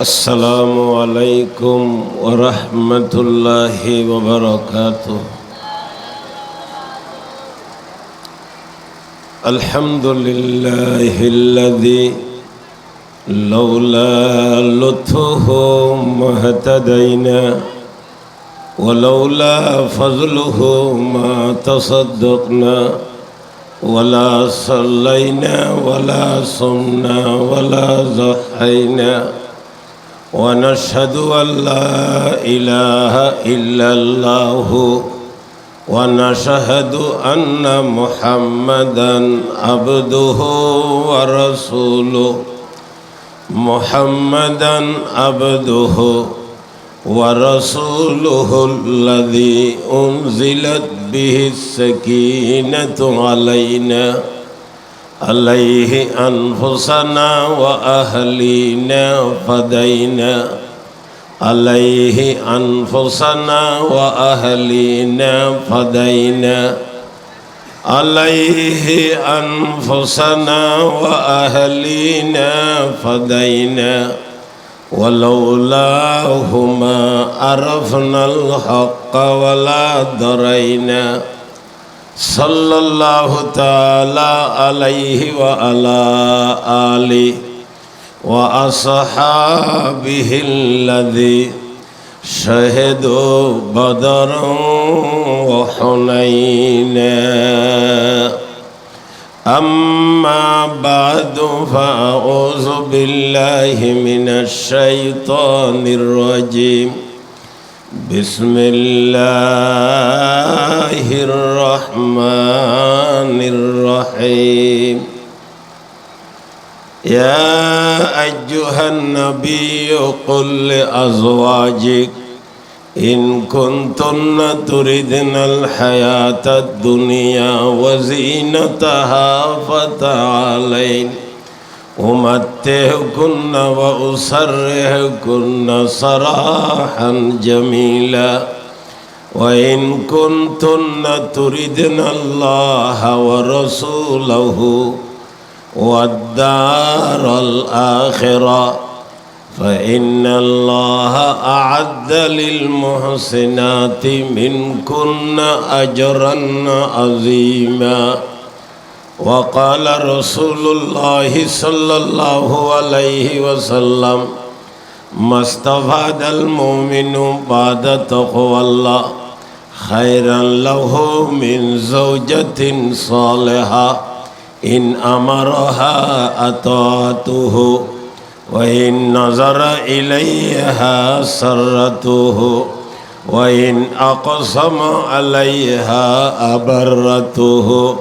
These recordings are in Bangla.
السلام عليكم ورحمة الله وبركاته. الحمد لله الذي لولا لطفه ما اهتدينا ولولا فضله ما تصدقنا ولا صلينا ولا صمنا ولا ضحينا، ونشهد أن لا إله إلا الله ونشهد أن محمدا عبده ورسوله. محمدا عبده ورسوله الذي أنزلت به السكينة علينا، عليه أنفسنا وأهلينا فدينا، عليه أنفسنا وأهلينا فدينا، عليه أنفسنا وأهلينا فدينا، ولولاه ما عرفنا الحق ولا درينا. صلى الله تعالى عليه وعلى آله وأصحابه الذي شهدوا بدرا وحنينا. أما بعد فأعوذ بالله من الشيطان الرجيم. بسم الله الرحمن الرحيم. يا أيها النبي قل لأزواجك إن كنتن تردن الحياة الدنيا وزينتها فتعالين أمتعكن وأسرحكن سراحا جميلا، وإن كنتن تردن الله ورسوله والدار الآخرة فإن الله أعد للمحسنات منكن أجرا عظيما. وقال رسول الله صلى الله عليه وسلم: ما استفاد المؤمن بعد تقوى الله خيرا له من زوجة صالحة إن أمرها أطاعته وإن نظر إليها سرته وإن أقسم عليها أبرته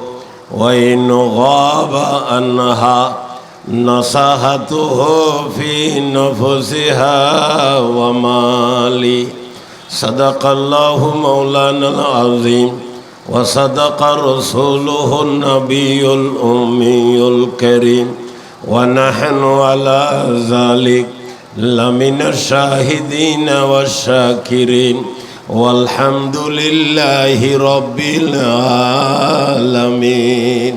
وإن غاب عنها نصحته في نفسها ومالي. صدق الله مولانا العظيم وصدق رسوله النبي الأمي الكريم، ونحن على ذلك لمن الشاهدين والشاكرين، والحمد لله رب العالمين.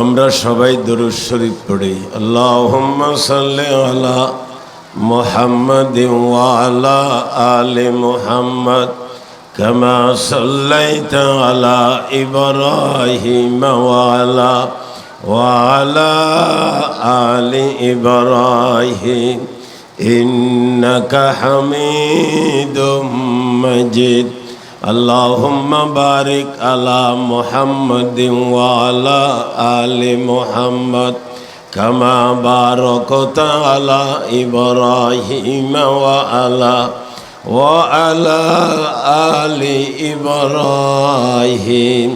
আমরা সবাই দরুদ শরীফ পড়ি। আল্লাহুম্মা সাল্লি আলা মুহাম্মাদিন ওয়া আলা আলি মুহাম্মাদ কামা সাল্লাইতা আলা ইব্রাহিম ওয়া আলা আলি ইব্রাহিম ইন্নাকা হামিদুম মাজিদ। আল্লাহুম্মা বারিক আলা মুহাম্মাদিন ওয়া আলা আলি মুহাম্মাদ কামা বারাকতা আলা ইব্রাহিম ওয়া আলা আলি ইব্রাহিম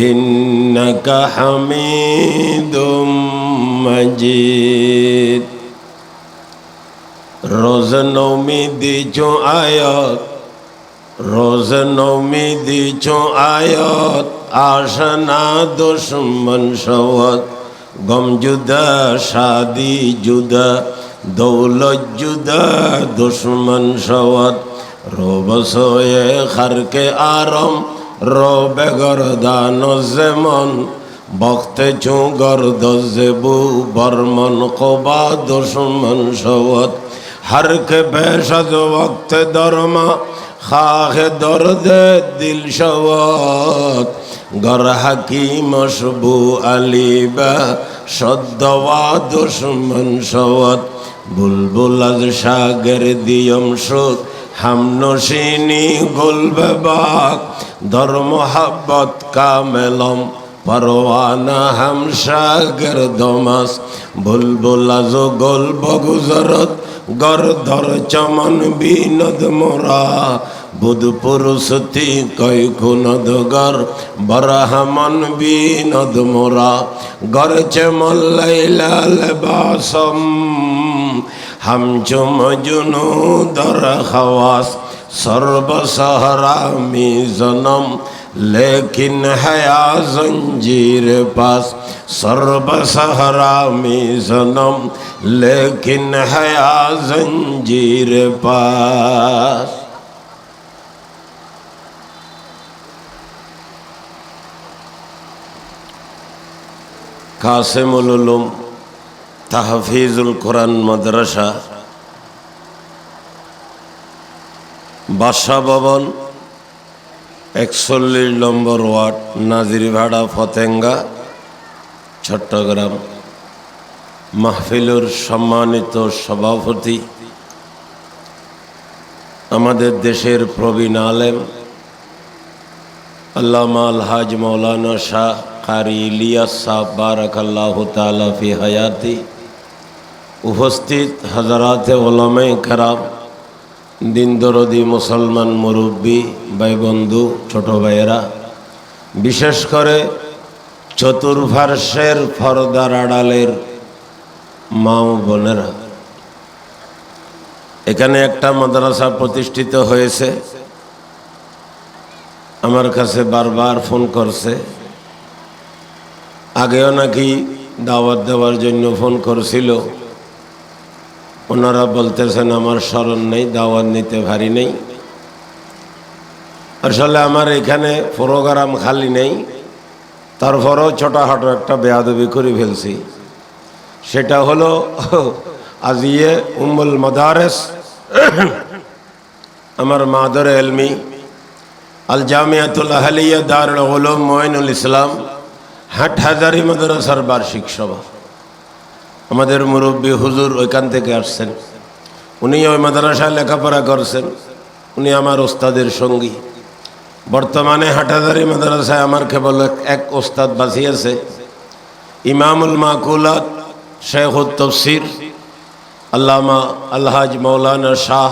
ইন্নাকা হামিদুম মাজিদ। रोज़ नौमी दी चो आयत, रोज़ नौमी दी चो आयत, आशना दुश्मन शवत, गम जुदा शादी जुदा दौलत जुदा दुश्मन शवत, रोब सोए खर के आरम रोबे गर्दान जेमन বক্তে চুগর দজেবু বর্মন কবা দুশ্মন সওয়াত हर के बेशद वक्त दरमा खाह दर्द दिल शवत गर हकीम शबू अलीबा शद्दवा दुश्मन शवत बुलबुल अज शागर दियम शुद हम नशीनी गुलबे बाग दर मोहब्बत का मेलम परवाना हम शागर दमस बुलबुल अज गुल बगुजरत गरधर चमन बीनद मोरा बुध पुरुषति कई कुनद गर बरहमन बीनद मोरा गर चमल बासम हम चुम जुनू दर खवास सर्व सहरा मी जन्म लेकिन हया जंजीर पास सर्व सहरा में जन्म लेकिन हया जंजीर पास। कासिमुल उलूम तहफीजुल कुरान मदरसा बादशाह भवन 41 নম্বর ওয়ার্ড নাজিরভাড়া ফতেঙ্গা চট্টগ্রাম। মাহফিলুর সম্মানিত সভাপতি আমাদের দেশের প্রবীণ আলেম আল্লামা আলহাজ মৌলানা শাহ কারি ইলিয়াস সাহেব বারাকাল্লাহু তাআলা ফি হায়াতি, উপস্থিত হযরতে উলামায়ে কেরাম, দিন দরদি মুসলমান মুরব্বী ভাই বন্ধু ছোট ভাইয়েরা, বিশেষ করে চতুর্পার্শ্বের পর্দার আড়ালের মা ও বোনেরা, এখানে একটা মাদ্রাসা প্রতিষ্ঠিত হয়েছে। আমার কাছে বারবার ফোন করছে, আগেও নাকি দাওয়াত দেওয়ার জন্য ফোন করছিল। ওনারা বলতেছেন আমার স্মরণ নেই, দাওয়াত নিতে পারি নেই। আসলে আমার এখানে প্রোগ্রাম খালি নেই, তারপরেও ছোটোখাটো একটা বেয়াদবি করে ফেলছি। সেটা হলো আজিয়ে উম্মুল মাদারেস আমার মাদর এলমি আল জামিয়াতুল আহলিয়া দারুল উলুম মুঈনুল ইসলাম হাটহাজারী মাদ্রাসার বার্ষিক সভা। আমাদের মুরব্বী হুজুর ওইখান থেকে আসছেন, উনি ওই মাদ্রাসায় লেখাপড়া করছেন, উনি আমার ওস্তাদের সঙ্গী। বর্তমানে হাটহাজারী মাদ্রাসায় আমার কেবল এক ওস্তাদ বাঁচিয়েছে, ইমামুল মাকুলাত শেখুত তফসির আল্লামা আলহাজ মৌলানা শাহ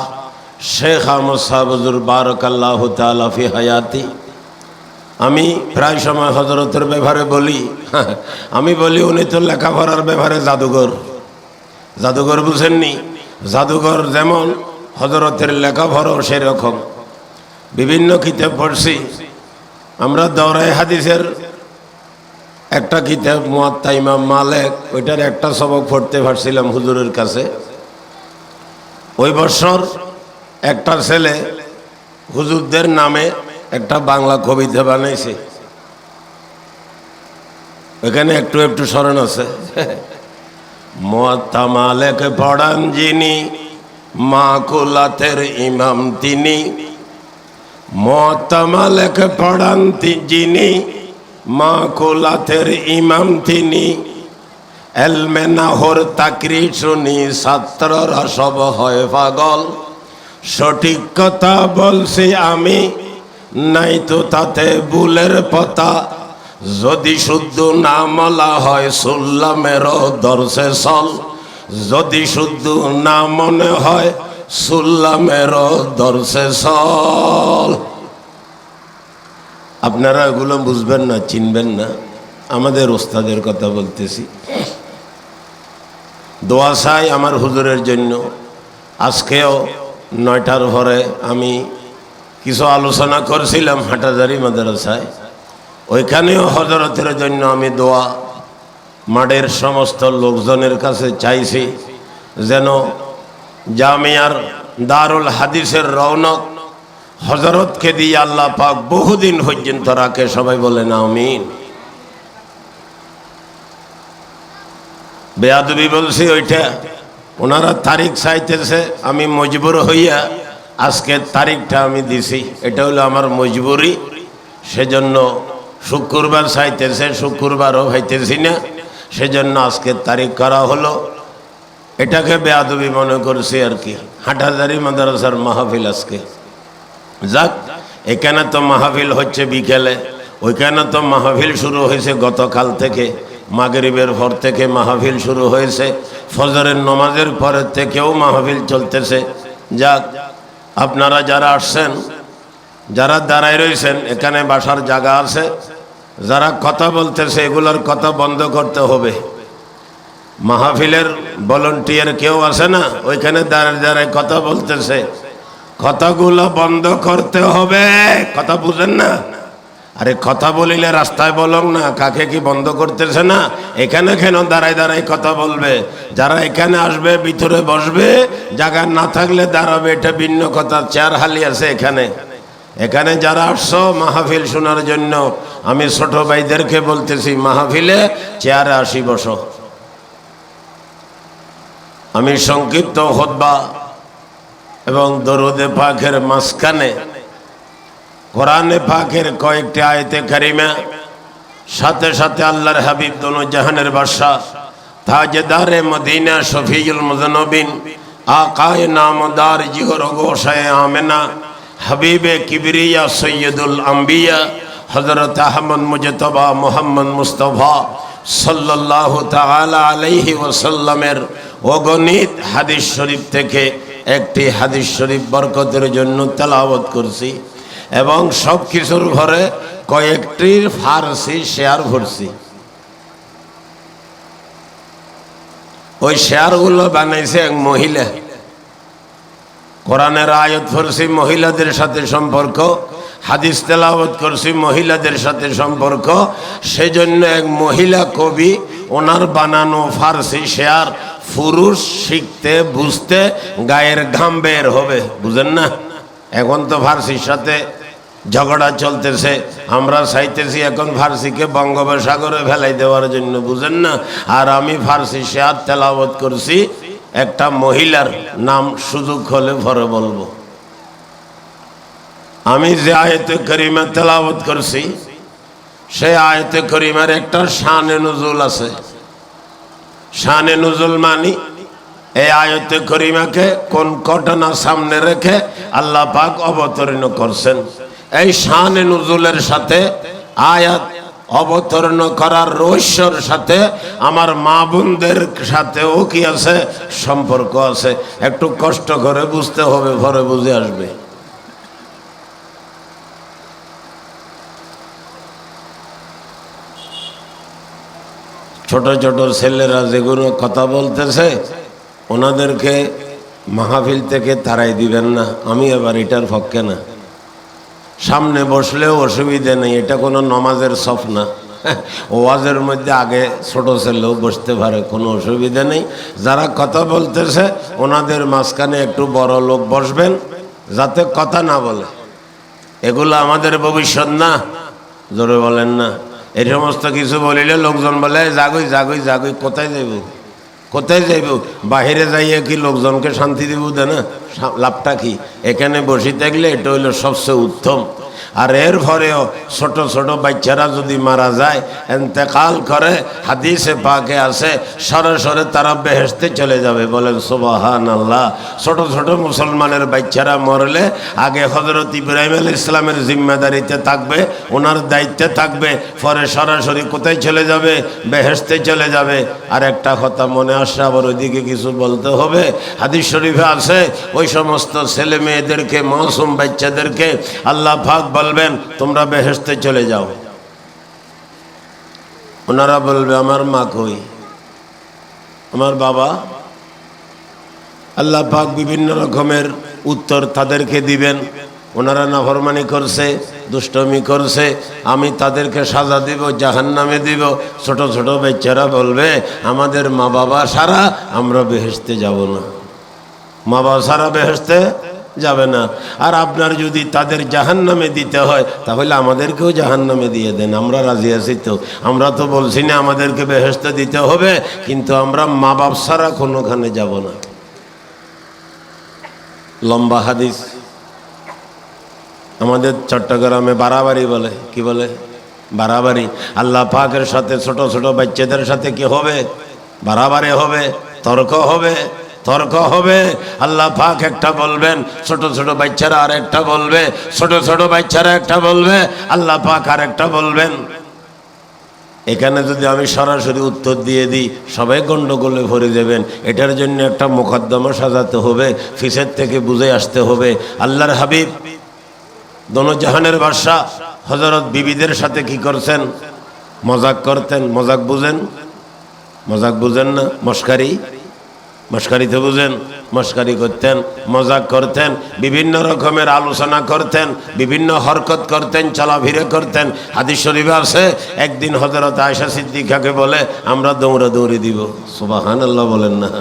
শেখ আহমদ সাহেব হুজুর বারাকাল্লাহু তাআলা ফি হায়াতি। আমি প্রায় সময় হযরতের ব্যাপারে বলি, আমি বলি উনি তো লেখাপড়ার ব্যাপারে জাদুঘর। জাদুঘর বুঝেননি? জাদুঘর যেমন হযরতের লেখাপড়াও সেরকম। বিভিন্ন কিতাব পড়ছি আমরা। দৌরায়ে হাদিসের একটা কিতাব মুয়াত্তা ইমাম মালিক, ওইটার একটা সবক পড়তে পারছিলাম হুজুরের কাছে। ওই বছর একটা ছেলে হুজুরদের নামে একটা বাংলা কবিতা বানাইছে, ওইখানে একটু একটু স্মরণ আছে। মুয়াত্তা মালিক পড়ান যিনি, মাকুলাতের ইমাম তিনি। মুয়াত্তা মালিক পড়ান যিনি, মাকুলাতের ইমাম তিনি। এলমে নাহর তাকরি শুনি ছাত্ররা সব হয় পাগল। সঠিক কথা বলছি আমি, নাই তো তাতে ভুলের পতা। যদি শুদ্ধ না মলা হয় সুল্লামেরও দর্শে চল। যদি শুদ্ধ না মনে হয় সুল্লামেরও দর্শে চল। আপনারা এগুলো বুঝবেন না, চিনবেন না। আমাদের ওস্তাদের কথা বলতেছি। দোয়া চাই আমার হুজুরের জন্য। আজকেও 9টার পরে আমি কিছু আলোচনা করছিলাম হাটহাজারী মাদ্রাসায়, ওইখানেও হযরতের জন্য আমি দোয়া মাঠের সমস্ত লোকজনের কাছে চাইছি, যেন জামিয়ার দারুল হাদিসের রৌনক হযরতকে দিয়ে আল্লাহ পাক বহুদিন পর্যন্ত রাখে। সবাই বলেন আমিন। বেয়াদবি বলছি ওইটা। ওনারা তারিখ চাইতেছে, আমি মজবুর হইয়া আজকে তারিখটা আমি দিছি, এটা হলো আমার মজবুরি। সেজন্য শুক্রবার চাইতেছে, শুক্রবারও হইতেছি না, সেজন্য আজকে তারিখ করা হলো। এটাকে বেয়াদবি মনে করছি আর কি। হাটহাজারী মাদ্রাসার মাহফিল আজকে। যাক, এখানে তো মাহফিল হচ্ছে বিকেলে, ওইখানে তো মাহফিল শুরু হয়েছে গতকাল থেকে, মাগরিবের পর থেকে মাহফিল শুরু হয়েছে, ফজরের নমাজের পরের থেকেও মাহফিল চলতেছে। যাক, আপনারা যারা আসছেন, যারা দাঁড়ায় রয়েছেন, এখানে বাসার জায়গা আছে। যারা কথা বলতেছে এগুলোর কথা বন্ধ করতে হবে। মাহফিলের ভলান্টিয়ার কেউ আছে না, ওইখানে দাঁড়ায় দাঁড়ায় কথা বলতেছে, কথাগুলো বন্ধ করতে হবে। কথা বুঝেন না? আরে কথা বলিলে রাস্তায় বলং না, কাকে কি বন্ধ করতেছে না? এখানে কেন দাঁড়ায় দাঁড়ায় কথা বলবে? যারা এখানে আসবে ভিতরে বসবে, জায়গা না থাকলে দাঁড়াবে, এটা ভিন্ন কথা। চেয়ার হালি আছে এখানে। এখানে যারা আসছো মাহফিল শোনার জন্য, আমি ছোট ভাইদেরকে বলতেছি, মাহফিলে চেয়ারে আসি, বসো। আমি সংক্ষিপ্ত খুতবা এবং দরুদে পাকের মাঝখানে কোরআনে পাকের কয়েকটি আয়াতে কারিমা, সাথে সাথে আল্লাহর হাবিব দোনো জাহানের বাদশা তাজদারে মদিনা শফিউল মুজনবিন আকায়ে নামদার জিগর গোশায়ে আমেনা হাবিবে কিবরিয়া সৈয়দুল আম্বিয়া হযরত আহমদ মুজতবা মুহাম্মদ মুস্তাফা সাল্লাল্লাহু তাআলা আলাইহি ওয়াসাল্লামের অগণিত হাদিস শরীফ থেকে একটি হাদিস শরীফ বরকতের জন্য তেলাওয়াত করছি, এবং সব কিছুর ঘরে কয়েকটির ফারসি শেয়ার করছি। ওই শেয়ারগুলো বানাইছে এক মহিলা। কোরআনের আয়াত পড়ছি, মহিলাদের সাথে সম্পর্ক, হাদিস তেলাওয়াত করছি, মহিলাদের সাথে সম্পর্ক। সেজন্য এক মহিলা কবি, ওনার বানানো ফারসি শেয়ার পুরুষ শিখতে বুঝতে গায়ের ঘাম বের হবে, বুঝেন না? এখন তো ফারসির সাথে ঝগড়া চলতেছে, আমরা চাইতেছি এখন ফারসিকে বঙ্গোপসাগরে ফেলাই দেওয়ার জন্য, বুঝেন না? আর আমি ফারসি শেয়ার তেলাওয়াত করছি, একটা মহিলার নাম সুযোগ হলে পরে বলবো। আমি যে আয়াতে করিমা তেলাওয়াত করছি, সেই আয়াতে করিমার একটা শানে নুজুল আছে। শানে নুজুল মানি এই আয়াতে করিমাকে কোন ঘটনা সামনে রেখে আল্লাহ পাক অবতীর্ণ করছেন। এই শানে নুজুলের সাথে আয়াত অবতীর্ণ করার রহস্যর সাথে আমার মা বোনদের সাথেও কি আছে, সম্পর্ক আছে। একটু কষ্ট করে বুঝতে হবে, পরে বুঝে আসবে। ছোট ছোট ছেলেরা যেগুলো কথা বলতেছে, ওনাদেরকে মাহফিল থেকে তাড়াই দিবেন না। আমি এবার এটার পক্ষে না। সামনে বসলেও অসুবিধা নেই, এটা কোনো নমাজের সফ না। ওয়াজের মধ্যে আগে ছোট ছেলেও বসতে পারে, কোনো অসুবিধা নেই। যারা কথা বলতেছে ওনাদের মাঝখানে একটু বড় লোক বসবেন, যাতে কথা না বলে। এগুলো আমাদের ভবিষ্যৎ না, জোরে বলেন না? এই সমস্ত কিছু বলিলে লোকজন বলে জাগুই জাগুই জাগুই, কোথায় যাইব, কোথায় যাইব? বাহিরে যাইয়ে কি লোকজনকে শান্তি দিব? দে না, লাভটা কি? এখানে বসে থাকলে এটা হইল সবচেয়ে উত্তম। আর এর পরেও ছোট ছোট বাচ্চারা যদি মারা যায়, ইন্তেকাল করে, হাদিসে পাকে আছে সরাসরি তারা বেহেশতে চলে যাবে। বলেন সুবহানাল্লাহ। ছোট ছোট মুসলমানের বাচ্চারা মরলে আগে হযরত ইব্রাহিম আলাইহিস ইসলামের জিম্মেদারিতে থাকবে, ওনার দায়িত্বে থাকবে, পরে সরাসরি কোথায় চলে যাবে? বেহেশতে চলে যাবে। আর একটা কথা মনে আসছে, আবার ওইদিকে কিছু বলতে হবে। হাদিস শরীফে আছে, ওই সমস্ত ছেলে মেয়েদেরকে, মাসুম বাচ্চাদেরকে আল্লাহ পাক বলবেন তোমরা বেহেশতে চলে যাও। ওনারা বলবে আমার মা কই, আমার বাবা? আল্লাহ পাক বিভিন্ন রকমের উত্তর তাদেরকে দিবেন। ওনারা নাফরমানি করছে, দুষ্টমি করছে, আমি তাদেরকে সাজা দিব, জাহান্নামে দিব। ছোট ছোট বাচ্চারা বলবে আমাদের মা বাবা ছাড়া আমরা বেহেশতে যাব না। মা বাবা ছাড়া বেহেশতে যাবে না। আর আপনার যদি তাদের জাহান্নামে দিতে হয় তাহলে আমাদেরকেও জাহান্নামে দিয়ে দেন, আমরা রাজি আছি। তো আমরা তো বলছি না আমাদেরকে বেহেশতে দিতে হবে, কিন্তু আমরা মা বাপ ছাড়া কোনোখানে যাব না। লম্বা হাদিস, আমাদের চট্টগ্রামে বাড়াবাড়ি বলে, কি বলে? বাড়াবাড়ি। আল্লাহ পাকের সাথে ছোট ছোট বাচ্চাদের সাথে কি হবে? বাড়াবাড়ি হবে, তর্ক হবে, তর্ক হবে। আল্লাহ পাক একটা বলবেন, ছোট ছোট বাচ্চারা আর একটা বলবে, ছোট ছোট বাচ্চারা একটা বলবে, আল্লাহ পাক আর একটা বলবেন। এখানে যদি আমি সরাসরি উত্তর দিয়ে দিই সবাই গন্ডগোলে ভরে যাবেন। এটার জন্য একটা মোকদ্দমা সাজাতে হবে, ফিসের থেকে বুঝে আসতে হবে। আল্লাহর হাবিব দোনো জাহানের বাদশা হযরত বিবিদের সাথে কি করছেন? মজাক করতেন। মজাক বুঝেন? মজাক বুঝেন না? মস্কারি, মস্কারি তো বুঝেন। মস্কারি করতেন, মজাক করতেন, বিভিন্ন রকমের আলোচনা করতেন, বিভিন্ন হরকত করতেন, চলাফিরে করতেন। হাদিস শরীফে আছে একদিন হযরত আয়েশা সিদ্দিকাকে বলে আমরা দৌড়াদৌড়ি দিব। সুবহানাল্লাহ বলেন না?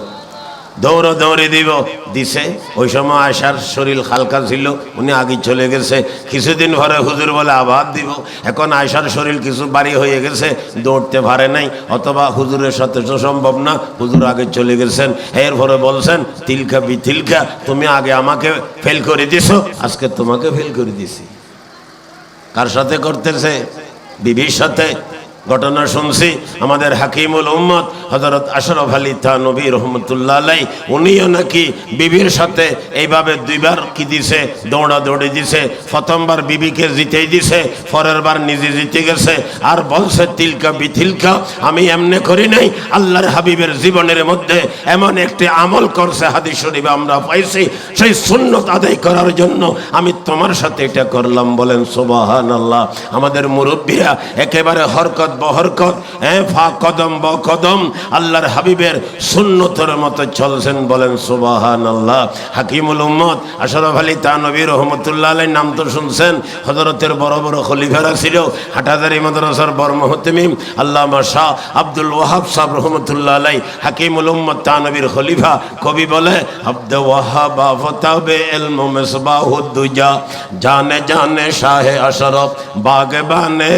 দৌড়াদৌড়ি দিব দিছে। ওই সময় আয়েশার শরীর হালকা ছিল, উনি আগে চলে গেছে। কিছুদিন পরে হুজুর বলে আবার দিব। এখন আয়েশার শরীর কিছু ভারী হয়ে গেছে, দৌড়তে পারে নাই, অথবা হুজুরের সাথে তো সম্ভব না, হুজুর আগে চলে গেছেন। এরপরে বলছেন তিলকা বিতিলকা, তুমি আগে আমাকে ফেল করে দিছো, আজকে তোমাকে ফেল করে দিছি। কার সাথে করতেছে? বিবির সাথে। ঘটনা শুনছি আমাদের হাকিমুল উম্মত হযরত আশরাফ আলী থানভী রহমতুল্লাহ আলাইহি, উনিও নাকি বিবির সাথে এইভাবে দুইবার কি দিছে? দৌড়াদৌড়ি দিছে। প্রথমবার বিবিকে জিতেই দিছে, পরের বার নিজে জিতে গেছে। আর বলছে তিলকা বিতিলকা, আমি এমনি করি নাই, আল্লাহর হাবিবের জীবনের মধ্যে এমন একটি আমল করছে হাদিস শরীফে আমরা পাইছি, সেই সুন্নত আদায় করার জন্য আমি তোমার সাথে এটা করলাম। বলেন সুবহানাল্লাহ। আমাদের মুরব্বীরা একেবারে হরকত বহরকত, ফা কদম ব কদম আল্লাহর হাবিবের সুন্নতের মতো চলছেন। বলেন সুবহানাল্লাহ। হাকিমুল উম্মত আশরাফ আলী থানভী রহমতুল্লাহ আলাইহির নাম তো শুনছেন। হযরতের বড় বড় খলিফারা ছিল। হাটহাজারী মাদ্রাসার বড় মুহতামিম আল্লামা শাহ আব্দুল ওয়াহাব সাহেব রহমতুল্লাহ আলাইহি হাকিমুল উম্মত থানভীর খলিফা। কবি বলে আব্দে ওয়াহাব ফতাবে ইলম মিসবাহুদ দুজা, জানে জানে শাহে আশরাফ বাগবানে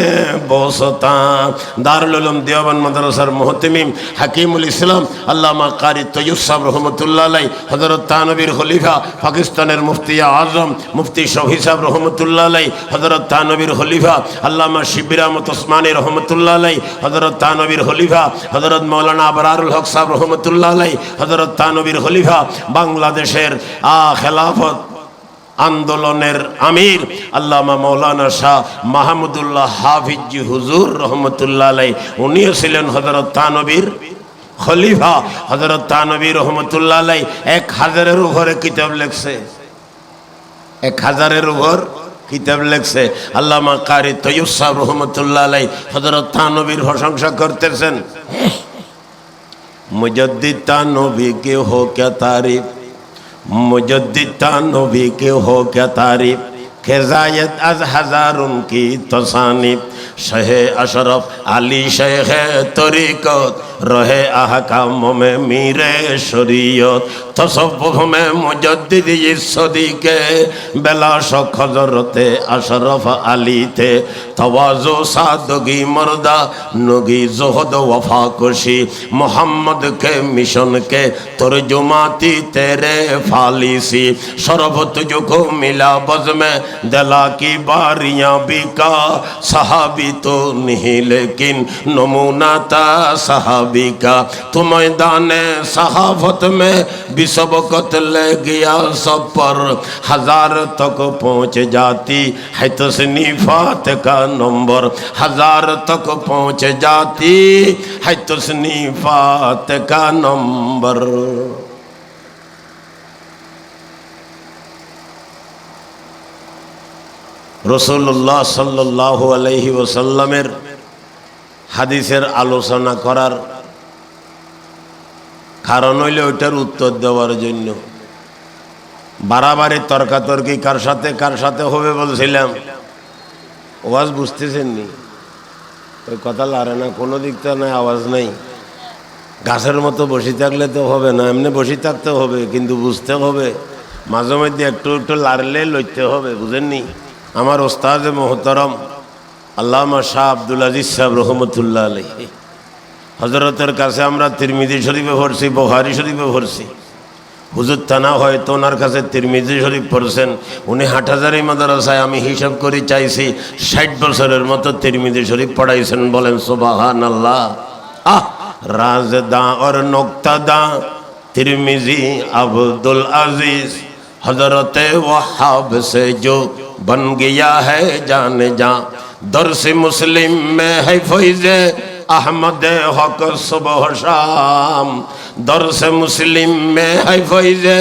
বসতান। দারুল উলুম দেওবন্দ মাদ্রাসার মুহতামিম হাকিমুল ইসলাম আল্লামা কারি তৈয়ব সাহেব রহমতুল্লাহ আলাইহি হযরত থানভীর খলিফা, পাকিস্তানের মুফতি আজম মুফতি শফি সাহেব রহমতুল্লাহ আলাইহি হযরত থানভীর খলিফা, আল্লামা শিবির আহমদ ওসমানী রহমতুল্লাহ আলাইহি হযরত থানভীর খলিফা, হযরত মাওলানা আবরারুল হক সাহেব রহমতুল্লাহ আলাইহি হযরত থানভীর খলিফা, বাংলাদেশের খেলাফত আন্দোলনের আমির আল্লামা মাওলানা শাহ মাহমুদুল্লাহ হাফিজি হুজুর রহমতুল্লাহ আলাইহি, উনিও ছিলেন হযরত থানভীর খলিফা। হযরত থানভী রহমতুল্লাহ আলাইহি 1000-এর উপরে কিতাব লিখছে, 1000-এর উপর কিতাব লিখছে। আল্লামা কারি তৈয়ব সাহেব রহমতুল্লাহ আলাইহি হযরত থানভীর প্রশংসা করতেছেন। মুজাদ্দিদ থানভী কে হো ক্যা তারিফ, मुजद्दिद तानवी के हो क्या तारीफ, ख़िज़ायत अज़ हज़ारुन की तसानीफ, शहे अशरफ अली शेख तरीक़त, रहे अहकाम में मीरे शरीयत, तसव्वुफ़ में मुजद्दिद इस सदी के बेला शक हज़रत अशरफ अली थे, तवाज़ु सादगी मर्दा नगी ज़ुहद वफ़ा कुशी, मोहम्मद के मिशन के तर्जुमाती तेरे फालिसी, शरफ तुझको मिला बज़ में दिला की बारियां बिका, सहाबी तो नहीं लेकिन नमूना था सहाबी का, तो मैदाने सहाफत में भी सबकत ले गया सब पर, 1000 तक पहुँच जाती है तसनीफात का नंबर, 1000 तक पहुँच जाती है तसनीफात का नंबर। রসুল্লাহ সাল্লাল্লাহু আলাইহি ওয়াসাল্লামের হাদিসের আলোচনা করার কারণ হইলে ওইটার উত্তর দেওয়ার জন্য। বাড়াবাড়ি তর্কাতর্কি কার সাথে হবে বলছিলাম। আওয়াজ বুঝতেছেন নি? ওই কথা লারে না, কোনো দিক তো নাই, আওয়াজ নাই। গাছের মতো বসে থাকলে তো হবে না, এমনি বসে থাকতে হবে, কিন্তু বুঝতে হবে মাঝে মধ্যে একটু একটু লাড়লে লইতে হবে, বুঝেননি? আমার ওস্তাদ মোহতরম আল্লামা শাহ আব্দুল আজিজ সাহেব রহমতুল্লাহ আলাইহি হজরতের কাছে আমরা তিরমিজি শরীফে পড়ছি, বুখারী শরীফে পড়ছি। হুজুর থানা হয়তো ওনার কাছে তিরমিজি শরীফ পড়ছেন। উনি হাটহাজারী মাদ্রাসায় আমি হিসাব করে চাইছি 60 বছরের মতো তিরমিজি শরীফ পড়াইছেন। বলেন সুবহানাল্লাহ। আহ রাজদা और नुक्तादा तिरमिजी अब्दुल अजीज हजरत वहाब से जो बन गया है जाने जा दर्स मुस्लिम में है फैज़े अहमद हक सुबह शाम दर्स मुस्लिम में है फैज़े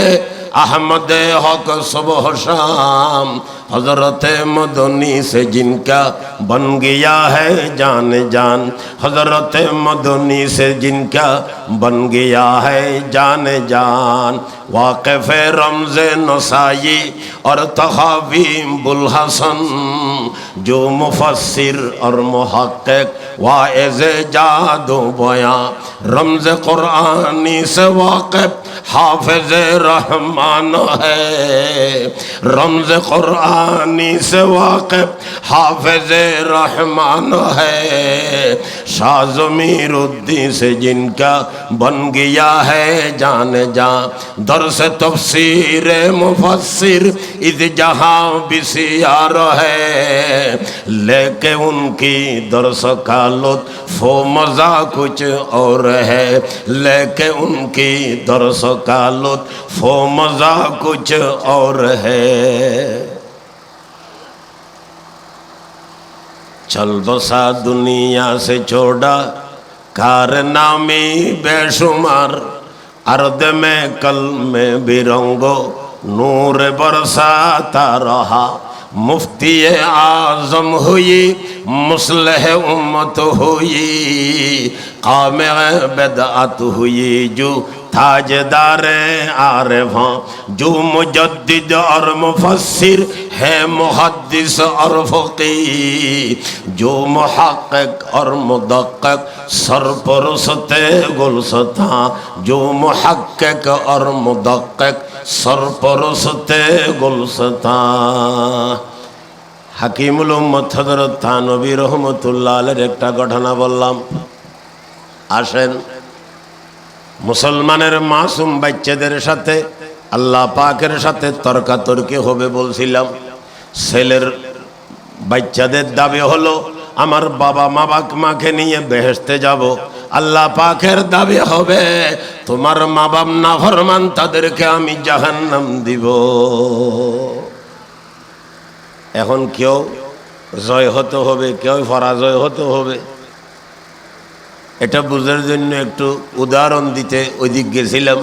अहमद हक सुबह शाम हजरत मदनी से जिनका बन गया है जान जान हजरत मदनी से जिनका बन गया है जान जान वाक़िफ़ रमज़ नसाई और तहावी बुल हसन जो मुफस्सिर और मुहक्किक वाइज़ जादू बयां रमज़ कुरानी से वाक़िफ़ हाफिज़ रहमान है रमज़ कुरानी से वाक़िफ़ हाफिज़ रहमान है शाह ज़मीरुद्दीन से जिनका बन गया है जान जान दर्स तफसीर मुफस्सिर इस जहाँ बिसियार है लेके उनकी दर्स का लुत्फ़ मज़ा कुछ और है लेके उनकी दर्स का लुत्फ़ मज़ा कुछ और है चल बसा दुनिया से छोड़ा कारनामे बेशुमार अर्द में कल में बिरंगो नूर बरसाता रहा मुफ्ती आज़म हुई मुस्लिह उम्मत हुई क़ामे बिदअत हुई जो ताजदार आरिफ़ा जो मुजद्दिद और मुफस्सिर है मुहद्दिस और फ़क़ीह जो मुहक़्क़िक़ और मुदक़्क़िक़ सरपरस्ते गुलस्तां जो मुहक़्क़िक़ और मुदक़्क़िक़ सरपरस्ते गुलस्तां হাকিমুল উম্মত হযরত থানভী রহমতুল্লাহ আলাইহির একটা ঘটনা বললাম। আসেন মুসলমানের মাসুম বাচ্চাদের সাথে আল্লাহ পাকের সাথে তর্কাতর্কি হবে বলছিলাম। ছেলের বাচ্চাদের দাবি হলো আমার বাবা মাকে নিয়ে বেহেশতে যাব। আল্লাহ পাকের দাবি হবে তোমার মা বাপ নাফরমান তাদেরকে আমি জাহান্নাম দিব। এখন কেউ জয় হতে হবে, কেউ পরাজয় হতে হবে। এটা বুঝার জন্য একটু উদাহরণ দিতে ওই দিক গেছিলাম।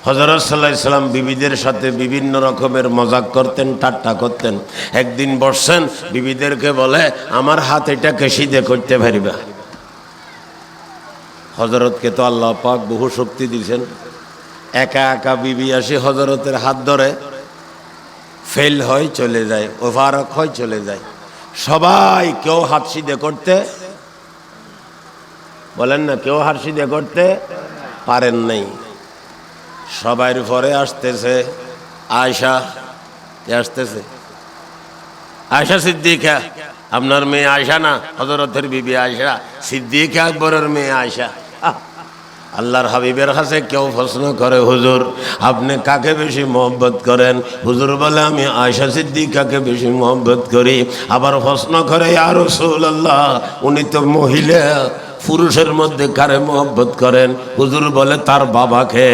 হযরত সাল্লাল্লাহু আলাইহি সাল্লাম বিবিদের সাথে বিভিন্ন রকমের মজাক করতেন, ঠাট্টা করতেন। একদিন বসছেন, বিবিদেরকে বলে আমার হাত এটা কেশিদে করতে পারিবা। হযরতকে তো আল্লাহ পাক বহু শক্তি দিয়েছেন। একা একা বিবি আসি হযরতের হাত ধরে, ফেল হয় চলে যায়, ওভারক হয় চলে যায়। সবাই কেউ হাত সিধে করতে বলেন না, কেউ হাত সিধে করতে পারেন নাই। সবার পরে আসতেছে আয়েশা। কে আসতেছে? আয়েশা সিদ্দিকা। আপনার মেয়ে আয়েশা না, হযরতের বিবি আয়েশা সিদ্দিকা আকবরের মেয়ে আয়েশা। আল্লাহর হাবিবের কাছে কেউ প্রশ্ন করে হুজুর আপনি কাকে বেশি মহব্বত করেন? হুজুর বলে আমি আয়েশা সিদ্দিকাকে বেশি মহব্বত করি। আবার প্রশ্ন করে ইয়া রাসূলুল্লাহ উনি তো মহিলা, পুরুষের মধ্যে কারে মহব্বত করেন? হুজুর বলে তার বাবাকে।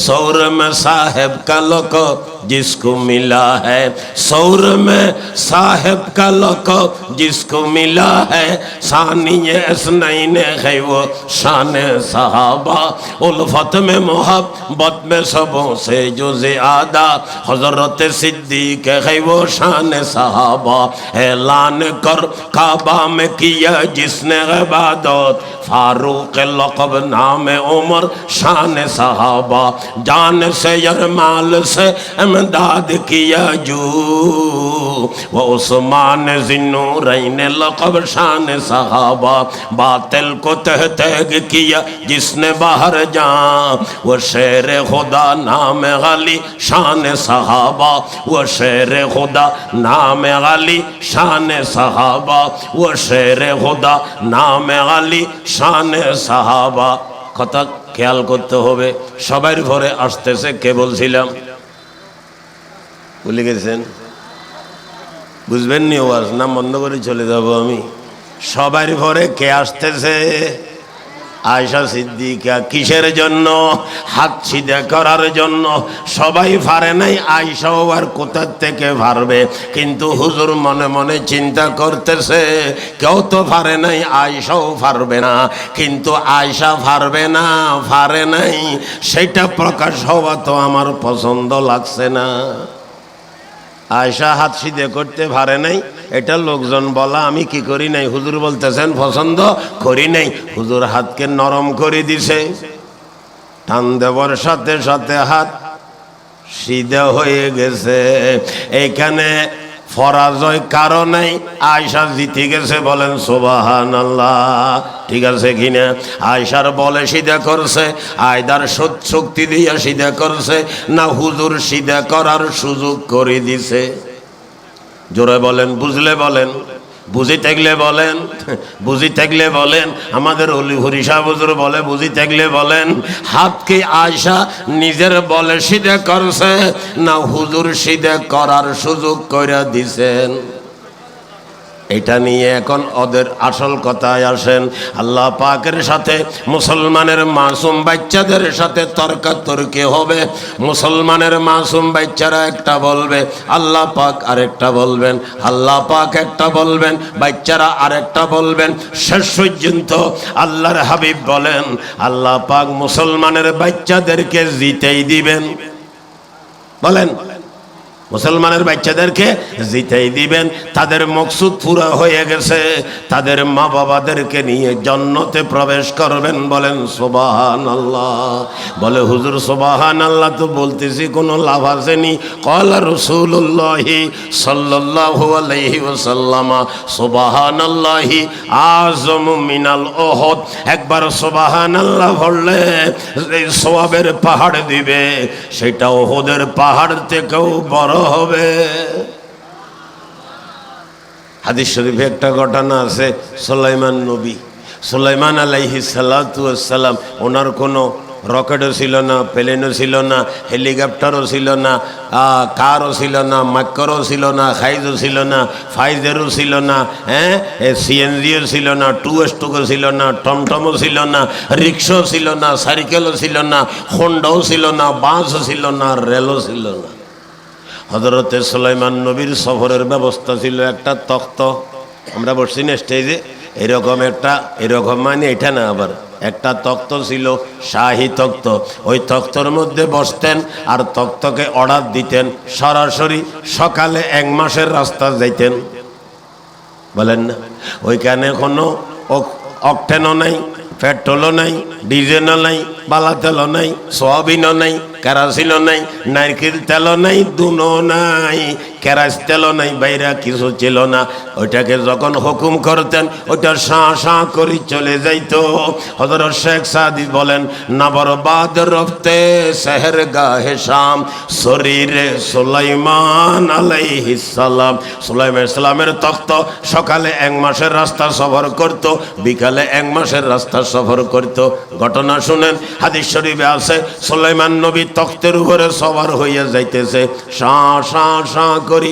সৌর মে সাহেব কা লোক जिसको मिला है सौर में साहेब का लक़ब जिसको मिला है सानिए इसनैन है वो शान सहाबा उल्फत में मोहब्बत में सबों से जो ज़्यादा हज़रत सिद्दीक़ है वो शान सहाबा ऐलान कर काबा में किया जिसने इबादत फारूक लक़ब नाम उमर शान सहाबा जान से यरमाल से इमदाद किया जो वो उस्मान ज़िन्नूरैन लक़ब शान सहाबा बातिल को तह तैग किया जिसने बाहर जा वो शेर खुदा नाम अली शान सहाबा वो शेर खुदा नाम अली शान सहाबा वो शेर खुदा नाम अली शान सहाबा কথা খেয়াল করতে হবে সবার ঘরে আসতেছে কে বলছিলাম ভুলে গেছেন বুঝবেন নি ওয়াজ নাম বন্ধ করে চলে যাব আমি সবার ঘরে কে আসতেছে আয়েশা সিদ্দিকা কিসের জন্য হাত সিধা করার জন্য সবাই পারে নাই আয়েশাও আর কোথা থেকে পারবে কিন্তু হুজুর মনে মনে চিন্তা করতেছে কেউ তো পারে নাই আয়েশাও পারবে না কিন্তু আয়েশা পারবে না পারে নাই সেটা প্রকাশ হওয়া তো আমার পছন্দ লাগছে না আয়েশা হাত সিধে করতে পারে নাই এটা লোকজন বলা আমি কি করি নাই হুজুর বলতেছেন পছন্দ করি নাই হুজুর হাতকে নরম করে দিছে টান দেওয়ার সাথে সাথে হাত সিধা হয়ে গেছে এইখানে পরাজয় কারণেই আয়েশা জিতে গেছে বলেন সুবহানাল্লাহ ঠিক আছে কিনা আয়েশার বলে সিধা করছে আয়দার শক্তি দিয়ে সিধা করছে না হুজুর সিধা করার সুযোগ করে দিছে জোরে বলেন বুঝলে বলেন বুঝি থাকলে বলেন বুঝি থাকলে বলেন আমাদের অলি হরিশা হুজুর বলে বুঝি থাকলে বলেন হাতকে আয়েশা নিজের বলে সিধা করছে না হুজুর সিধা করার সুযোগ করে দিছেন এটা নিয়ে এখন ওদের আসল কথায় আসেন আল্লাহ পাকের সাথে মুসলমানের মাসুম বাচ্চাদের সাথে তর্কাতর্কি হবে মুসলমানের মাসুম বাচ্চারা একটা বলবে আল্লাহ পাক আরেকটা বলবেন আল্লাহ পাক একটা বলবেন বাচ্চারা আরেকটা বলবেন শেষ পর্যন্ত আল্লাহর হাবিব বলেন আল্লাহ পাক মুসলমানের বাচ্চাদেরকে জিতেই দিবেন বলেন মুসলমানের বাচ্চাদেরকে জিতাই দিবেন তাদের মকসুদ পুরা হয়ে গেছে তাদের মা বাবাদেরকে নিয়ে জান্নাতে প্রবেশ করবেন বলেন সুবহানাল্লাহ বলে হুজুর সুবহানাল্লাহ তো বলতেছি কোনো লাভ আসেনি ক্বালা রাসূলুল্লাহি সাল্লাল্লাহু আলাইহি ওয়াসাল্লাম সুবহানাল্লাহি আযমু মিনাল উহুদ একবার সুবহানাল্লাহ বললে এই সওয়াবের পাহাড় দিবে সেটা উহুদের পাহাড় থেকেও বড় হবে হাদিস শরীফে একটা ঘটনা আছে সুলাইমান নবী সুলাইমান আলাইহিস সালাতু ওয়াস সালাম ওনার কোনো রকেটও ছিল না প্লেনও ছিল না হেলিকপ্টারও ছিল না কারও ছিল না মাক্করও ছিল না খাইজও ছিল না ফাইজেরও ছিল না সিএনজিও ছিল না টুএসটুকও ছিল না টমটমও ছিল না রিক্সাও ছিল না সাইকেলও ছিল না হোন্ডাও ছিল না বাসও ছিল না রেলও ছিল না হযরতে সুলাইমান নবীর সফরের ব্যবস্থা ছিল একটা তখ্ত আমরা বসছি না স্টেজে এরকম একটা এরকম মানে এটা না আবার একটা তখ্ত ছিল শাহী তখ্ত ওই তখ্তর মধ্যে বসতেন আর তখ্তকে অর্ডার দিতেন সরাসরি সকালে 1 মাসের রাস্তা যাইতেন বলেন না ওইখানে কোনো অকটেনও নাই পেট্রোলও নাই ডিজেলও নাই বালা তেলও নাই সয়াবিনও নাই কেরাসিনও নাই নারকেল তেলও নাই দুনো নাই কেরাস তেলও নাই বাইরে কিছু ছিল না ওইটাকে যখন হুকুম করতেন ওইটা শাঁ শাঁ করে চলে যাইতো হযরত শেখ সাদি বলেন না বরবাদ রফতে শহর গাহে শাম শরীরে সুলাইমান আলাইহিস সালাম সুলাইমান সালামের তখ্ত সকালে 1 মাসের রাস্তা সফর করত বিকালে 1 মাসের রাস্তা সফর করত ঘটনা শুনেন হাদিস শরীফে আছে সুলাইমান নবী তখ্তের উপরে সওয়ার হইয়া যাইতেছে শাঁ শাঁ শাঁ করি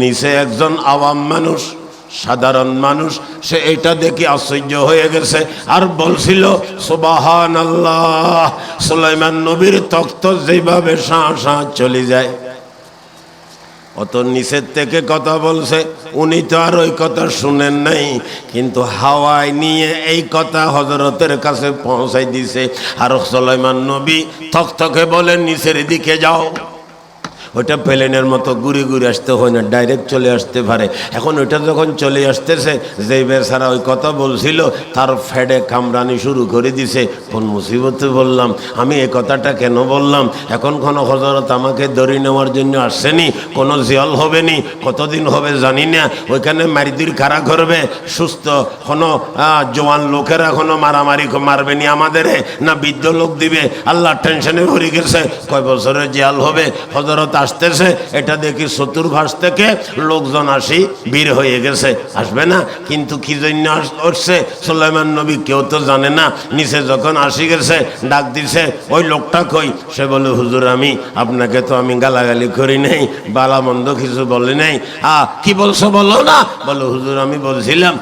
নিচে একজন আওয়াম মানুষ সাধারণ মানুষ সে এটা দেখে আশ্চর্য হয়ে গেছে আর বলছিল সুবহানাল্লাহ সুলাইমান নবীর তখ্ত যেভাবে শাঁ শাঁ চলে যায় অত নিচের থেকে কথা বলছে উনি তো আর ওই কথা শুনেন নাই কিন্তু হাওয়ায় নিয়ে এই কথা হযরতের কাছে পৌঁছাই দিছে আর সুলাইমান নবী তখ্তকে বলেন নিচের দিকে যাও ওইটা প্লেনের মতো ঘুরে ঘুরে আসতে হয় না, ডাইরেক্ট চলে আসতে পারে। এখন ওইটা যখন চলে আসতেছে, যেই বেচারা ওই কথা বলছিল তার ফেডে কামড়ানি শুরু করে দিছে। কোন মুসিবতে বললাম আমি, এ কথাটা কেন বললাম? এখন কোনো হযরত আমাকে ধরে নেওয়ার জন্য আসছেনি, কোনো জেল হবে নি, কতদিন হবে জানি না। ওইখানে মারিদির কারা করবে, সুস্থ কোনো জওয়ান লোকেরা কোনো মারামারি মারবে নি আমাদের, না বৃদ্ধ লোক দিবে? আল্লাহ টেনশনে ভরে গেছে, কয় বছরের জেল হবে। হযরত আসতেছে, এটা দেখি চতুর্ভাষ থেকে লোকজন আসি বীর হয়ে গেছে, আসবে না? কিন্তু কি জন্য আসছে সুলাইমান নবী কেউ তো জানে না। নিচে যখন আসি গেছে, ডাক দিছে, ওই লোকটা কই? সে বলে, হুজুর আমি আপনাকে তো আমি গালাগালি করি নাই, বালা মন্দ কিছু বলি নাই। কি বলছো বলো না? বলো হুজুর আমি বলছিলাম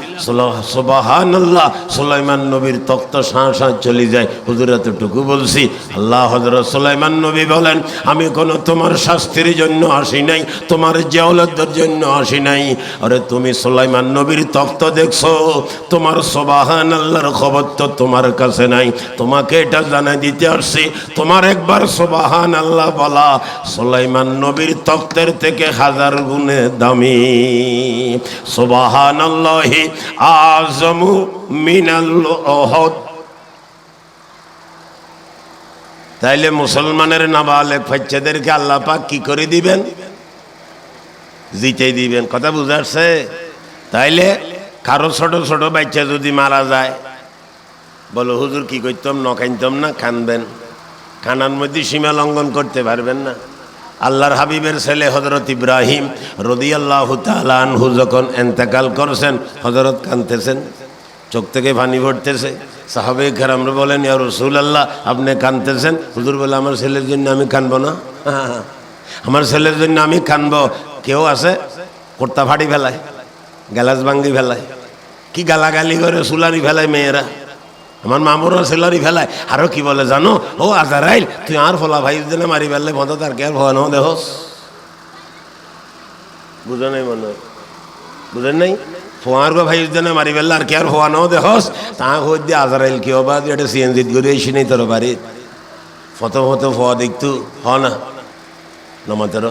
সুবহানাল্লাহ, সুলাইমান নবীর তখ্ত শাঁ চলে যায়। হুজুর এতটুকু বলছি। আল্লাহ হযরত সুলাইমান নবী বলেন, আমি কোনো তোমার শাস্তির জন্য আসি নাই, তোমার জিয়ারতের জন্য আসি নাই। আরে তুমি সুলাইমান নবীর তখ্ত দেখছো, তোমার সুবহানাল্লাহর খবর তো তোমার কাছে নাই, তোমাকে এটা জানাই দিতে আসছি। তোমার একবার সুবহানাল্লাহ বলা সুলাইমান নবীর তখ্তের থেকে 1000 গুণে দামি। সুবহানাল্লাহি আযমু মিনাল উহুদ। তাইলে মুসলমানের নাবালেগ বাচ্চাদেরকে আল্লাহ পাক কি করে দিবেন? জিতেই দিবেন। কথা বুঝা আসছে? তাইলে কারো ছোট ছোট বাচ্চা যদি মারা যায়, বলো হুজুর কি করতাম, নকাইতাম না? কানবেন। কানার মধ্যে সীমা লঙ্ঘন করতে পারবেন না। আল্লাহর হাবিবের ছেলে হযরত ইব্রাহিম রাদিয়াল্লাহু তাআলা আনহু যখন ইন্তেকাল করছেন, হযরত কাঁদতেছেন, চোখ থেকে পানি পড়তেছে। সাহাবে কেরামরা বলেন, ইয়া রাসূলুল্লাহ আপনি কাঁদতেছেন? হুজুর বলে, আমার ছেলের জন্য আমি কাঁদবো না? আমার ছেলের জন্য আমি কাঁদবো। কেউ আছে কর্তা ফাড়ি ফেলায়, গ্যালাস ভাঙ্গি ফেলায়, কি গালাগালি করে, সুলারি ফেলায় মেয়েরা। আমার মামুরা সেলারি ফেলায়। আরো কি বলে জানো? ও আজারাইল তুই আর ফলা ভাই দিনে মারি ফেললে মত তার কে আর ভয় নাও দেখোস। বুঝো নাই মনে হয়? বুঝেন নাই? ফোয়ার গো ভাই দিনে মারি ফেললে আর কে আর ভয় নাও দেখোস। তা হই দিয়ে আজারাইল কি হবা, এটা সিএনজিত করে এসে নেই তোর বাড়ির ফটো ফটো ফোয়া দেখতু হ না নমাতের।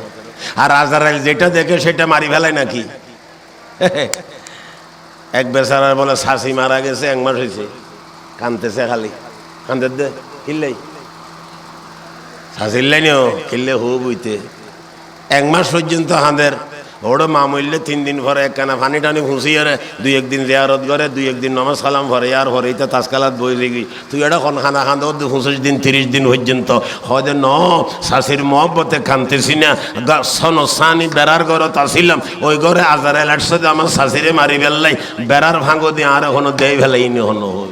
আর আজারাইল যেটা দেখে সেটা মারি ফেলায় নাকি? এক বেচারার বলে শাসি মারা গেছে, 1 মাস হয়েছে, কানতেছে খালি। কান্দে দে কিনলেই শাসিল্লাই নিও কিনলে হু বুঝতে 1 মাস পর্যন্ত হাঁদের। ওড়ো মা মরলে 3 দিন পরে একখানা পানি টানি ফুঁসিয়ে 2-1 দিন জিয়ারত করে, 2-1 দিন নমাজ সালাম ভরে, আর ভরে তো তাজকালাত বই রেগি। তুই এটা কোন খানা খাঁদ 25 দিন 30 দিন পর্যন্ত হয় ন শাশির মহব্বতে কানতেছি না। সানি বেড়ার ঘরত আসিলাম, ওই ঘরে আজারাইল আসছে আমার শাশিরে মারি ফেললাই, বেড়ার ভাঙো দিয়ে আর এখনো দেয় ফেলাই নি হনো হই।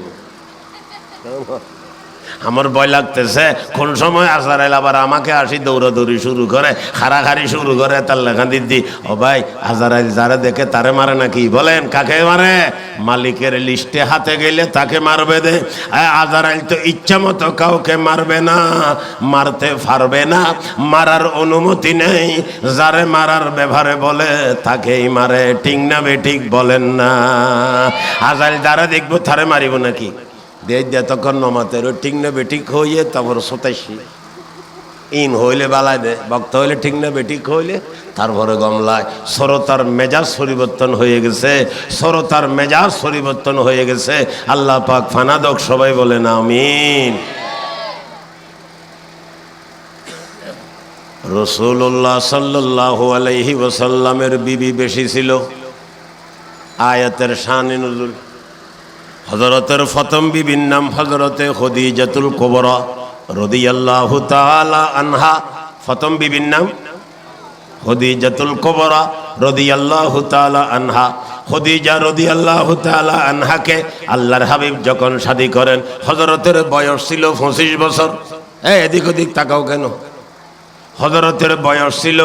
আমার ভয় লাগতেছে কোন সময় আজারাইল আবার আমাকে আসি দৌড়াদৌড়ি শুরু করে, খাড়াখাড়ি শুরু করে। তার লেখা দিদি, ও ভাই আজারাইল যারা দেখে তারে মারে নাকি? বলেন কাকে মারে? মালিকের লিস্টে হাতে গেলে তাকে মারবে দে। আজারাইল তো ইচ্ছা মতো কাউকে মারবে না, মারতে পারবে না, মারার অনুমতি নেই। যারে মারার ব্যবহারে বলে তাকেই মারে। ঠিক না বেঠিক বলেন না? আজারাইল যারা দেখবো তারে মারিব নাকি? দিয়ে তখন নমাতের ঠিক না বেঠিক হইয়ে তারপর 87 ইন হইলে বালায় দে, ভক্ত হইলে ঠিক না বেঠিক হইলে তারপরে গমলায়। সরতার মেজাজ পরিবর্তন হয়ে গেছে, সরতার মেজাজ পরিবর্তন হয়ে গেছে। আল্লাহ পাক ফানাদক, সবাই বলেন আমিন। রাসূলুল্লাহ সাল্লাল্লাহু আলাইহি ওয়াসাল্লামের বিবি বেশি ছিল। আয়াতের শানে নুজুল। হযরতের প্রথম বিবির নাম হযরতে খাদিজাতুল কুবরা রাদিয়াল্লাহু তাআলা আনহা। প্রথম বিবির নাম খাদিজাতুল কুবরা রাদিয়াল্লাহু তাআলা আনহা। খাদিজা রাদিয়াল্লাহু তাআলা আনহাকে আল্লাহর হাবিব যখন শাদী করেন, হযরতের বয়স ছিল 25 বছর। এদিক ওদিক তাকাও কেন? হযরতের বয়স ছিল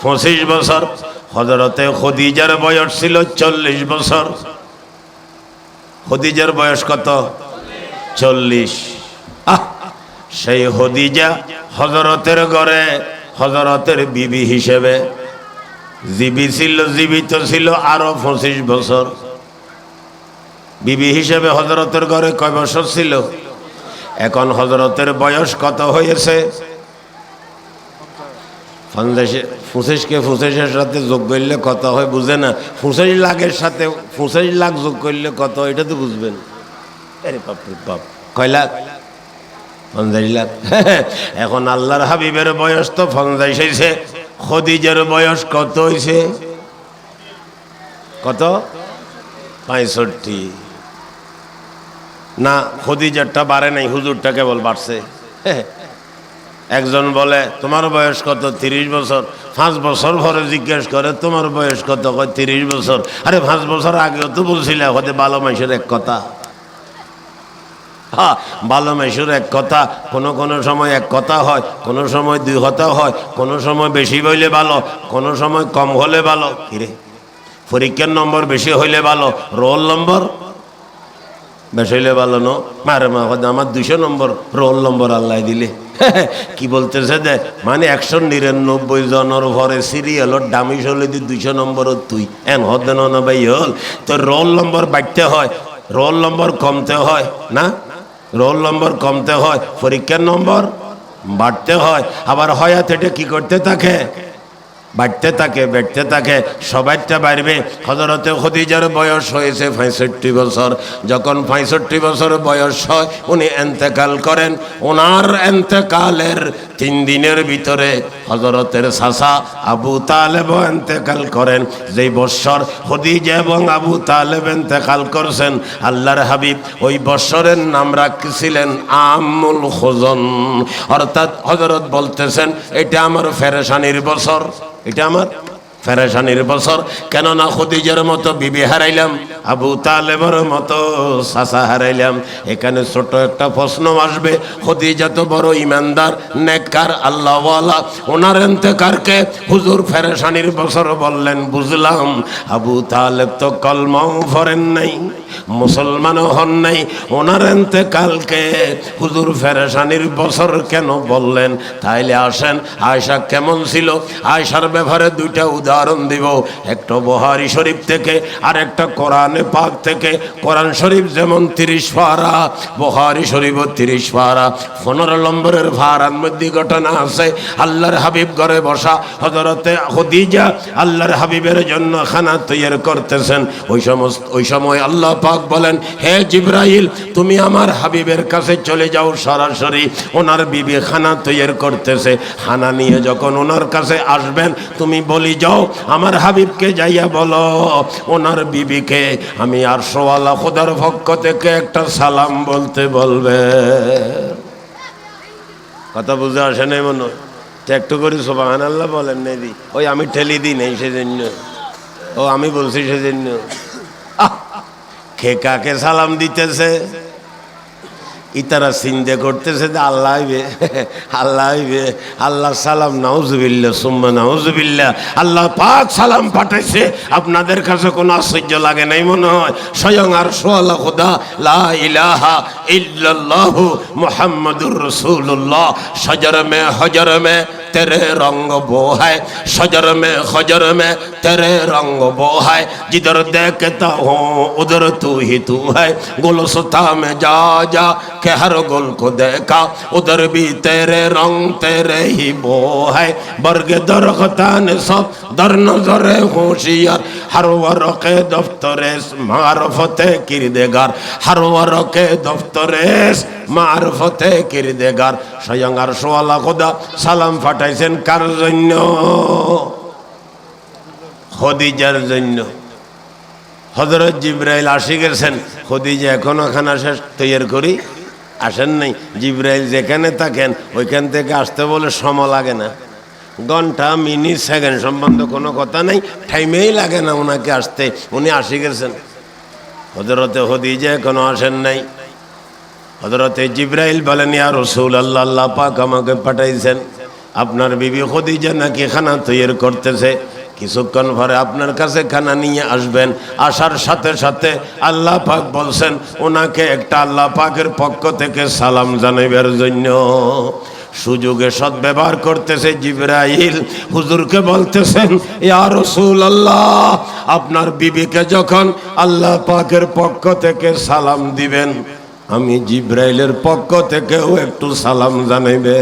25 বছর। হযরতে খাদিজার বয়স ছিল 40 বছর। খাদিজার বয়স কত? 40। সেই খাদিজা হযরতের ঘরে হযরতের বিবি হিসেবে জীবিত ছিল আরো 25 বছর। বিবি হিসেবে হযরতের ঘরে কয় বছর ছিল? এখন হযরতের বয়স কত হয়েছে? পঁচিশের সাথে যোগ করলে কত হয় বুঝে না, 25 লাখের সাথে 25 লাখ যোগ করলে কত হয় এটা তো বুঝবেন। আরে বাপরে বাপ, কয় লাখ? 50 লাখ। এখন আল্লাহর হাবিবের বয়স তো 50 হয়েছে, খদিজার বয়স কত হয়েছে? কত? 65 না, খদিজারটা বাড়ে নাই, হুজুরটা কেবল বাড়ছে। একজন বলে তোমার বয়স কত? 30 বছর। 5 বছর পরে জিজ্ঞেস করে তোমার বয়স কত? 30 বছর। আরে 5 বছর আগেও তো বলছিলে হতে ভালো মানুষের এক কথা। হ্যাঁ, ভালো মানুষের এক কথা কোনো কোনো সময় এক কথা হয়, কোনো সময় 2 কথা হয়, কোনো সময় বেশি বইলে ভালো, কোনো সময় কম হলে ভালো। কিরে, পরীক্ষার নম্বর বেশি হইলে ভালো, রোল নম্বর বেশি হইলে ভালো ন? মারে মা, আমার 200 নম্বর রোল নম্বর আল্লাহ দিলে। কি বলতেছে দে, মানে 199 জনের ঘরে সিরিয়ালর দামি হলে 200 নম্বর তুই এন হদেন না ভাই হল। তো রোল নম্বর বাড়তে হয়, রোল নম্বর কমতে হয় না? রোল নম্বর কমতে হয়, পরীক্ষার নম্বর বাড়তে হয়। আবার হয়াত এটা কি করতে থাকে? বাড়তে থাকে, বেড়তে থাকে, সবাইটা বাড়বে। হযরতে খদিজার বয়স হয়েছে 65 বছর। যখন 65 বছর বয়স হয় উনি এন্তেকাল করেন। ওনার এন্তেকালের 3 দিনের ভিতরে হযরতের চাচা আবু তালেব এন্তেকাল করেন। যেই বৎসর খদিজা এবং আবু তালেব এন্তেকাল করছেন, আল্লাহর হাবিব ওই বৎসরের নাম রাখছিলেন আমুল হুজন। অর্থাৎ হযরত বলতেছেন এটা আমার ফেরেশানির বছর, এটা আমার ফেরেশানির বছর। কেননা খদিজার মতো বিবি হারাইলাম, আবু তালেবের মতো চাচা হারাইলাম। এখানে ছোট একটা প্রশ্ন আসবে, খদিজা তো বড় ইমানদার, নেককার, আল্লাহওয়ালা, ওনার এন্তেকারকে হুজুর ফেরেশানির বছর বললেন, বুঝলাম। আবু তালেব তো কলমাও পড়েন নাই, মুসলমানও হন নাই, ওনার এন্তেকালকে হুজুর ফেরেশানির বছর কেন বললেন? তাইলে আসেন আয়েশা কেমন ছিল। আয়েশার ব্যাপারে 2টা উদাহরণ দিব, একটা বুখারী শরীফ থেকে আর একটা কোরআনে পাক থেকে। কোরআন শরীফ যেমন 30 পারা, বুখারী শরীফও 30 পারা। 15 নম্বরের ভাড়ার মধ্যে ঘটনা আছে। আল্লাহর হাবিব ঘরে বসা, হযরতে খদিজা আল্লাহর হাবিবের জন্য খানা তৈরি করতেছেন। ওই সময় আল্লাহ পাক বলেন, হে জিবরাইল, তুমি আমার হাবিবের কাছে চলে যাও সরাসরি। ওনার বিবি খানা তৈরি করতেছে। খানা নিয়ে যখন ওনার কাছে আসবেন, তুমি বলি যাও আমার হাবিবকে যাইয়া বলো ওনার বিবিকে আমি আরশওয়ালা খোদার পক্ষ থেকে একটা সালাম বলতে বলবে। কথা বুঝে আসে নাই মনে হয়? একটু করে সুবহানাল্লাহ বলেন নেই, ওই আমি ঠেলি দিই নেই সেজন্য, ও আমি বলছি সেজন্য। কে কাকে সালাম দিতেছে ইতারা চিন্তা করতেছে যে আল্লাহ আইবে, আল্লাহ আইবে, আল্লাহ সালাম, নাউজুবিল্লাহ সুম্মা নাউজুবিল্লাহ, আল্লাহ পাক সালাম পাঠাইছে। আপনাদের কাছে কোনো আশ্চর্য লাগে নাই মনে হয়? স্বয়ং আরশওয়ালা খোদা লা ইলাহা ইল্লাল্লাহু মুহাম্মাদুর রাসূলুল্লাহ শজর মে হজর মে तेरे रंग वो है, शजर में खजर में तेरे रंग वो है, जिधर देखता हूँ उधर तू ही तू है, गुलस्ता में जा जा के हर गुल को देखा उधर भी तेरे रंग तेरे ही वो है, बर्ग दरख्तान सब दर नजर होशियार, हर वरक़े दफ्तरे मारफते किरदेगार, हर वरक़े दफ्तरे मारफते किरदेगार। स्वयं अर्शवाला खुदा सालाम फाटाইছেন কার জন্য? খদিজার জন্য। হযরত জিবরাইল আসি গেছেন, খদিজা এখনো খানা শেষ তৈরি করি আসেন নাই। জিবরাইল যেখানে থাকেন ওইখান থেকে আসতে বলে সময় লাগে না, ঘন্টা মিনিট সেকেন্ড সম্বন্ধ কোনো কথা নাই, টাইমেই লাগে না ওনাকে আসতে। উনি আসি গেছেন, হযরতে খদিজা এখনো আসেন নাই। হযরতে জিবরাইল বলেন, ইয়া রাসূলুল্লাহ, আল্লাহ পাক আমাকে পাঠাইছেন, আপনার বিবি খদিজা নাকি খানা তৈরি করতেছে, কিছুক্ষণ পরে আপনার কাছে খানা নিয়ে আসবেন। আসার সাথে সাথে আল্লাহ পাক বলছেন ওনাকে একটা আল্লাহ পাকের পক্ষ থেকে সালাম জানাইবার জন্য। সুযোগে সদ্ব্যবহার করতেছে জিবরাইল, হুজুরকে বলতেছেন, ইয়া রাসূলুল্লাহ, আপনার বিবিকে যখন আল্লাহ পাকের পক্ষ থেকে সালাম দিবেন, আমি জিবরাইলের পক্ষ থেকেও একটু সালাম জানাইবে।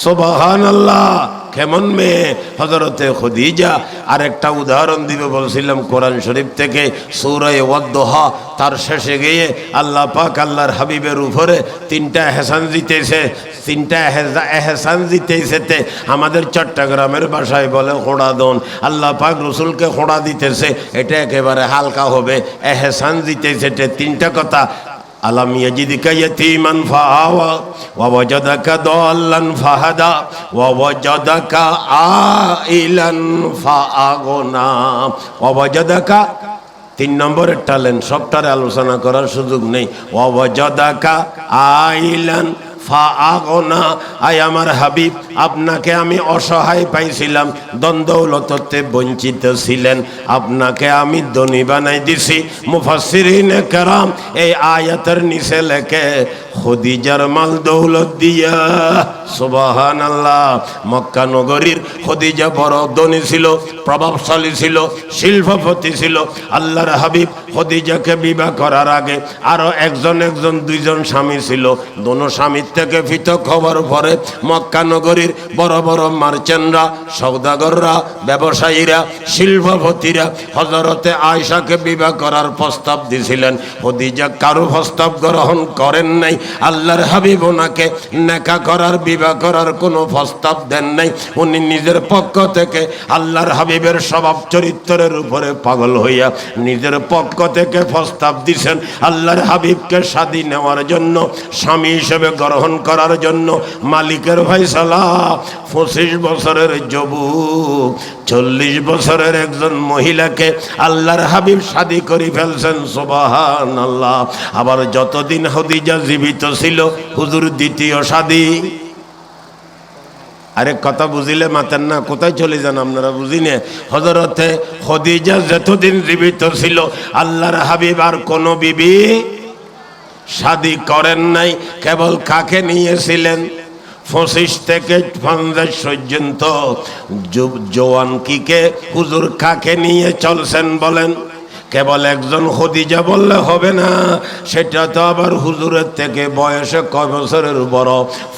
সুবহানাল্লাহ। কেমন মেয়ে হযরতে খদিজা। আরেকটা উদাহরণ দিবে বলছিলাম কোরআন শরীফ থেকে, সূরা ওয়াদ-দুহা, তার শেষে গিয়ে আল্লাহ পাক আল্লাহর হাবিবের উপরে তিনটা এহসান দিতেছে। তিনটা এহসান দিতেছে, আমাদের চট্টগ্রামের ভাষায় বলে খোঁড়া দন। আল্লাহ পাক রসুলকে খোঁড়া দিতেছে, এটা একেবারে হালকা হবে। এহসান দিতেছে তিনটা কথা, আলাম ইয়াজিদকা ইয়াতীমান ফাআওয়া ওয়া ওয়াজাদাকা দাল্লান ফাহাদা ওয়া ওয়াজাদাকা আইলান ফাআগনা ওয়া ওয়াজাদাকা। 3 নম্বরের ট্যালেন্ট, সবটারে আলোচনা করার সুযোগ নেই। ওয়া ওয়াজাদাকা আইলান ফাআগনা, আয় আমার হাবিব, আপনাকে আমি অসহায় পাইছিলাম, দ্বন্দ্বৌলততে বঞ্চিত ছিলেন, আপনাকে আমি ধনী বানাই দিছি। মুফাসসিরিনে কেরাম এই আয়াতের নিচে লেখে খদিজার মাল দৌলত দিয়া। সুবহানাল্লাহ। মক্কা নগরীর খদিজা বড় ধনী ছিল, প্রভাবশালী ছিল, শিল্পপতি ছিল। আল্লাহর হাবিব খদিজাকে বিবাহ করার আগে আরো একজন দুইজন স্বামী ছিল। দোনো স্বামীর থেকে পৃথক হওয়ার পরে মক্কা নগরীর বড় বড় মার্চেন্টরা, সওদাগররা, ব্যবসায়ীরা, শিল্পপতিরা হযরতে আয়েশাকে বিবাহ করার প্রস্তাব দিয়েছিলেন। খদিজা কারো প্রস্তাব গ্রহণ করেন নাই। আল্লাহর হাবিব ওনাকে নেকা করার, বিবাহ করার কোনো প্রস্তাব দেন নাই। উনি নিজের পক্ষ থেকে আল্লাহর হাবিবের স্বভাব চরিত্রের উপরে পাগল হইয়া নিজের পক্ষ থেকে প্রস্তাব দিছেন আল্লাহর হাবিবকে শাদী নেওয়ার জন্য, স্বামী হিসেবে গ্রহণ করার জন্য। মালিকের ফয়সালা। 25 বছরের যুবক, 40 বছরের একজন মহিলাকে আল্লাহর হাবিব শাদী করে ফেলছেন। সুবহানাল্লাহ। আবার যতদিন খদিজা জীবিত ছিল হুজুর দ্বিতীয় শাদী। আরেক কথা বুঝিলে মাতেন না, কোথায় চলে যান আপনারা, বুঝিনে। হযরতে খদিজা যতদিন জীবিত ছিল আল্লাহর হাবিব আর কোন বিবি শাদী করেন নাই। কেবল কাকে নিয়েছিলেন? 25 থেকে 50 পর্যন্ত জওয়ানকিকে হুজুর কাকে নিয়ে চলছেন বলেন? কেবল একজন খদিজা বললে হবে না, সেটা তো আবার হুজুরের থেকে বয়সে কয় বছরের বড়?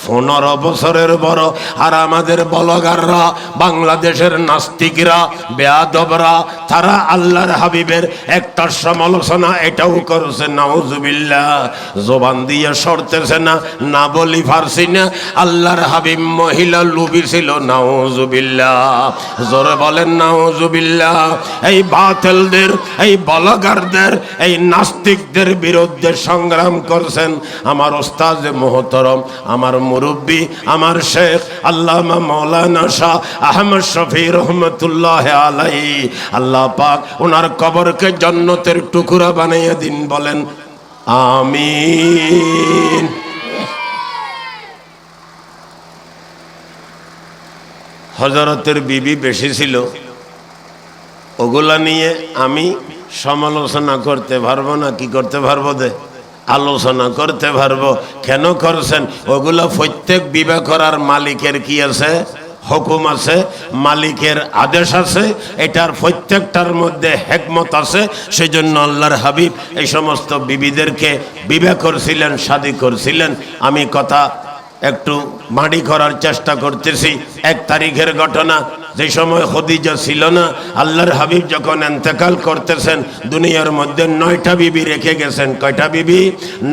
15 বছরের বড়। আর আমাদের বলগাররা, বাংলাদেশের নাস্তিকরা, বেয়াদবরা, তারা আল্লাহর হাবিবের একটা সমালোচনা এটাও করছে, নাউজুবিল্লাহ, জবান দিয়ে সরতেছে না, না বলি পারছি না। আল্লাহর হাবিব মহিলা লুবি ছিল, নাউজুবিল্লাহ, জোরে বলেন নাউজুবিল্লাহ। এই বাতিলদের, এই বলগারদের, এই নাস্তিকদের বিরুদ্ধে সংগ্রাম করছেন আমার ওস্তাদ মোহতরম, আমার মুরব্বী, আমার শেখ আল্লামা মাওলানা শাহ আহমদ শফি রহমতুল্লাহ আলাইহি। আল্লাহ পাক ওনার কবরকে জান্নাতের টুকরা বানাইয়া দিন, বলেন আমিন। হযরতের বিবি বেশি ছিল, ওগুলা নিয়ে আমি সমালোচনা করতে পারবো না। কি করতে পারবো? আলোচনা করতে পারবো। কেন করছেন? ওগুলা প্রত্যেক বিবাহ করার মালিকের কি আছে? হুকুম আছে, মালিকের আদেশ আছে, এটার প্রত্যেকটার মধ্যে হিকমত আছে। সেজন্য আল্লাহর হাবিব এই সমস্ত বিবিদেরকে বিবাহ করছিলেন, শাদী করছিলেন। আমি কথা একটু মাড়ি করার চেষ্টা করতেছি। 1 তারিখের ঘটনা, যে সময় খদিজা ছিল না, আল্লাহর হাবিব যখন ইন্তেকাল করতেছেন দুনিয়ার মধ্যে 9টা বিবি রেখে গেছেন। কয়টা বিবি?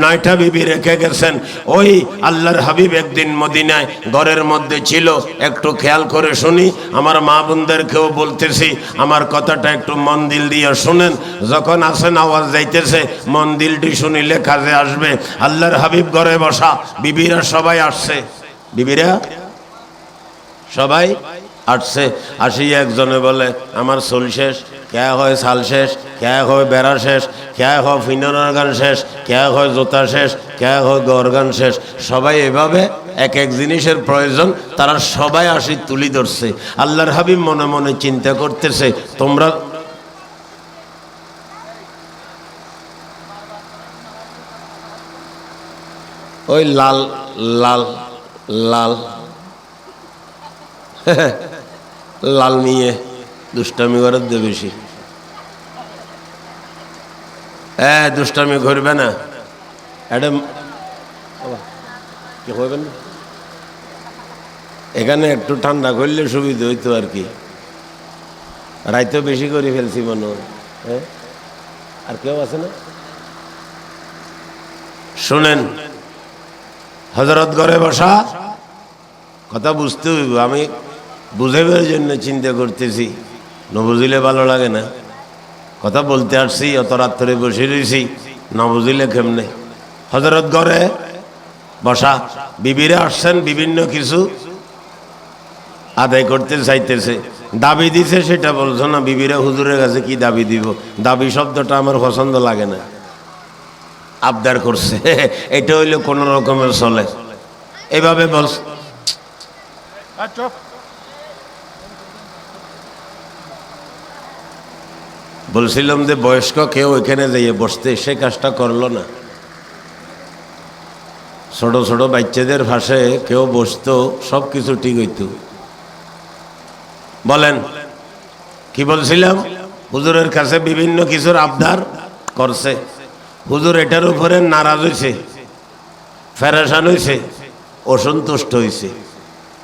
9টা বিবি রেখে গেছেন। ওই আল্লাহর হাবিব একদিন মদিনায় ঘরের মধ্যে ছিল। একটু খেয়াল করে শুনি, আমার মা বোনদেরকেও বলতেছি, আমার কথাটা একটু মন দিল দিয়ে শুনেন। যখন আসেন আওয়াজ যাইতেছে, মন দিলটি শুনিলে কাজে আসবে। আল্লাহর হাবিব ঘরে বসা, বিবিরা সবাই আসছে, বিবিরা সবাই আসছে। আসিয়া একজনে বলে, আমার চুল শেষ, কে হয় শাল শেষ, কে হয় বেড়া শেষ, কে হয় ফিনানোর গান শেষ, কে হয় জুতা শেষ, কে হয় গরগান শেষ। সবাই এভাবে এক এক জিনিসের প্রয়োজন, তারা সবাই আসি তুলি ধরছে। আল্লাহর হাবিব মনে মনে চিন্তা করতেছে, তোমরা ওই লাল লাল লাল লাল নিয়ে দুষ্টামি করার দে বেশি। দুষ্টামি করবে না, এটা কি হইবেন না। এখানে একটু ঠান্ডা করলে সুবিধা হইতো আর কি। রাইতো বেশি করে ফেলছি মনে হয়। হ্যাঁ, আর কেউ আছে না? শুনেন, হযরত ঘরে বসা, কথা বুঝতে হইব। আমি বুঝাইবার জন্য চিন্তা করতেছি, না বুঝিলে ভালো লাগে না। কথা বলতে আসছি, অত রাত্রে বসে রয়েছি, না বুঝিলে কেমনে। হযরত ঘরে বসা, বিবিরা আসছেন, বিভিন্ন কিছু আদায় করতে চাইতেছে, দাবি দিছে, সেটা বলছো না। বিবিরা হুজুরের কাছে কি দাবি দিব? দাবি শব্দটা আমার পছন্দ লাগে না। আবদার করছে, এটা হইলে কোন রকমের চলে। এভাবে বল, বলছিলাম যে বয়স্ক কেউ এখানে যাইয়ে বসতে, সে কাজটা করলো না। ছোট ছোট বাচ্চাদের পাশে কেউ বসতো, সব কিছু ঠিক হইতো। বলেন কি বলছিলাম? হুজুরের কাছে বিভিন্ন কিছুর আবদার করছে। হুজুর এটার উপরে নারাজ হইছে, ফেরেশান হইছে, অসন্তুষ্ট হইছে।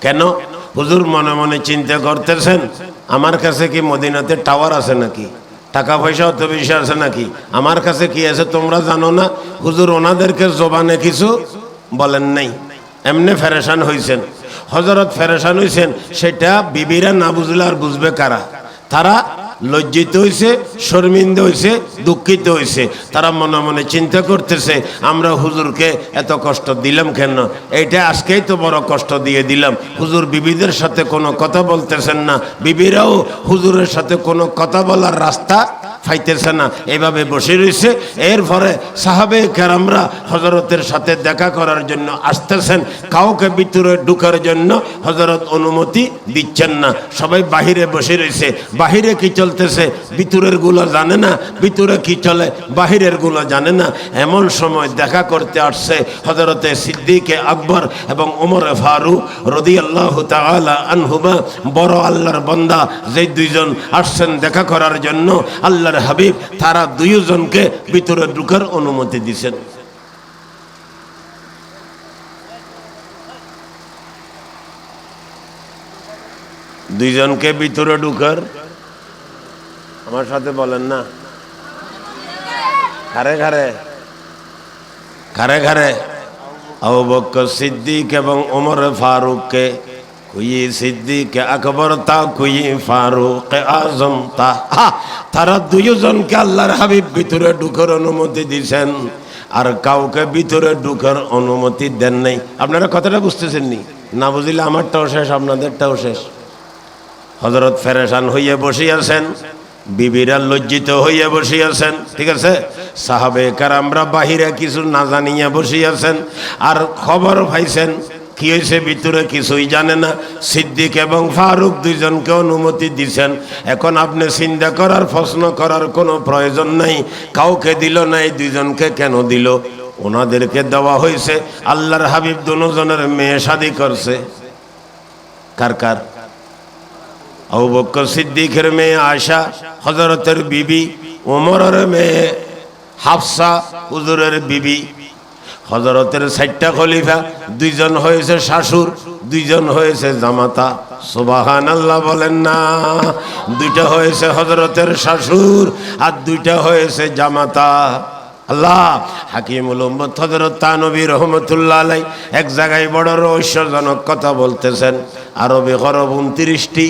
কেন? হুজুর মনে মনে চিন্তা করতেছেন, আমার কাছে কি মদিনাতে টাওয়ার আছে নাকি? টাকা পয়সা অত বেশি আছে নাকি? আমার কাছে কি আছে তোমরা জানো না? হুজুর ওনাদেরকে জবানে কিছু বলেন নাই, এমনি ফেরেশান হইছেন। হযরত ফেরেশান হইছেন, সেটা বিবিরা না বুঝলে আর বুঝবে কারা? তারা লজ্জিত হইছে, শর্মিন্দা হইছে, দুঃখিত হইছে। তারা মনে মনে চিন্তা করতেছে, আমরা হুজুরকে এত কষ্ট দিলাম কেন? এইটা আজকেই তো বড় কষ্ট দিয়ে দিলাম। হুজুর বিবিদের সাথে কোনো কথা বলতেছেন না, বিবিরাও হুজুরের সাথে কোনো কথা বলার রাস্তা পাইতেছে না, এভাবে বসে রয়েছে। এরপরে সাহাবে কেরামরা হযরতের সাথে দেখা করার জন্য আসতেছেন, কাউকে ভিতরে ঢুকার জন্য হযরত অনুমতি দিচ্ছেন না। সবাই বাহিরে বসে রয়েছে। বাহিরে কি চলতেছে ভিতরের গুলো জানে না, ভিতরে কি চলে বাহিরের গুলো জানে না। এমন সময় দেখা করতে আসছে হযরতে সিদ্দিকে আকবর এবং ওমর ফারুক রাদিয়াল্লাহু তাআলা আনহুমা। বড় আল্লাহর বান্দা যে দুইজন আসছেন দেখা করার জন্য, আল্লাহর হাবিব তারা দুইজনকে ভিতরে ঢুকার অনুমতি দিয়েছেন। দুইজনকে ভিতরে ঢুকার, আমার সাথে বলেন না, ঘরে ঘরে ঘরে ঘরে আবু বকর সিদ্দিক এবং ওমর ফারুককে, কুই সিদ্দিক আকবর তা কুই ফারুক আজম তা, তারা দুইজনকে আল্লাহর হাবিব ভিতরে ঢুকার অনুমতি দিয়েছেন, আর কাউকে ভিতরে ঢুকার অনুমতি দেন নাই। আপনারা কথাটা বুঝতেছেন নি? না বুঝলে আমারটাও শেষ, আপনাদেরটাও শেষ। হযরত ফেরেশান হইয়া বসিয়াছেন, বিবিরা লজ্জিত হইয়া বসিয়াছেন, ঠিক আছে। সাহাবে কেরামরা বাহিরে কিছু না জানিয়া বসিয়াছেন, আর খবর পাইছেন কি হয়েছে ভিতরে কিছুই জানে না। সিদ্দিক এবং ফারুক দুইজনকে অনুমতি দিছেন। এখন আপনি চিন্তা করার, প্রশ্ন করার কোনো প্রয়োজন নাই, কাউকে দিল না, এই দুইজনকে কেন দিল? ওনাদেরকে দেওয়া হয়েছে, আল্লাহর হাবিব দুজনের মেয়ে শাদী করছে। কার কার? আবু বকর সিদ্দিকের মেয়ে আয়েশা হযরতের বিবি, ওমরের মেয়ে হাফসা হুজুরের বিবি। হযরতের 4টা খলিফা, দুইজন হয়েছে শাশুর, দুইজন হয়েছে জামাতা। সুবহানাল্লাহ বলেন না? 2টা হয়েছে হযরতের শাশুর, আর 2টা হয়েছে জামাতা। আল্লাহ হাকিমুল উম্মত হযরত তানবী রহমাতুল্লাহ আলাইহি এক জায়গায় বড় রহস্যজনক কথা বলতেছেন। আরবি হরফ 29টি,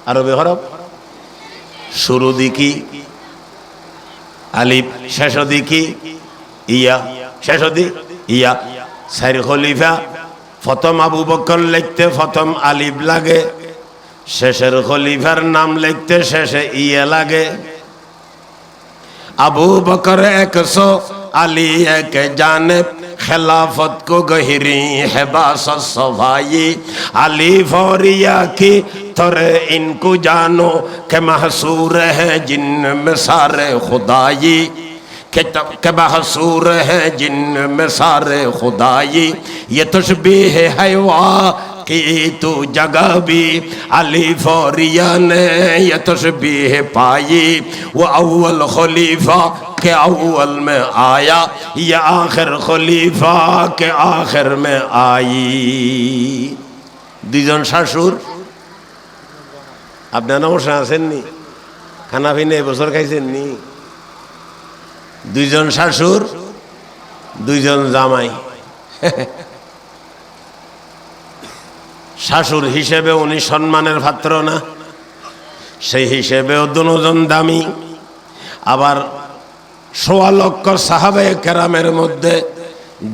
আরবি হরফ শুরু দিকি আলিফ, শেষ দিকি ইয়া, শেষ দিক ইয়া। 4 খলিফা, প্রথম আবু বকর লিখতে প্রথম আলিফ লাগে, শেষের খলিফার নাম লিখতে শেষে ইয়া লাগে। আবু বকর 100, আলী এক জানেব, खिलाफत को गहरी है बासत सफाई, अली फौरिया की तरह इनको जानो के महसूर है जिन्न में सारे खुदाई, के महसूर है जिन्न में सारे खुदाई, ये तशबीह है वाह कि तू जगह भी अली फौरिया ने ये तशबीह पाई, वो अव्वल खलीफा के अव्वल में आया, ये आखिर खलीफा के आखिर में आई। দুইজন শাশুর, আপনারা বসে আছেননি? খানা পিনা এবছর খাইছেননি? দুইজন শাশুর, দুইজন জামাই। শাশুর হিসেবে উনি সম্মানের পাত্র না, সেই হিসেবেও দুজন দামি। আবার ১৬ লক্ষ সাহাবে কেরামের মধ্যে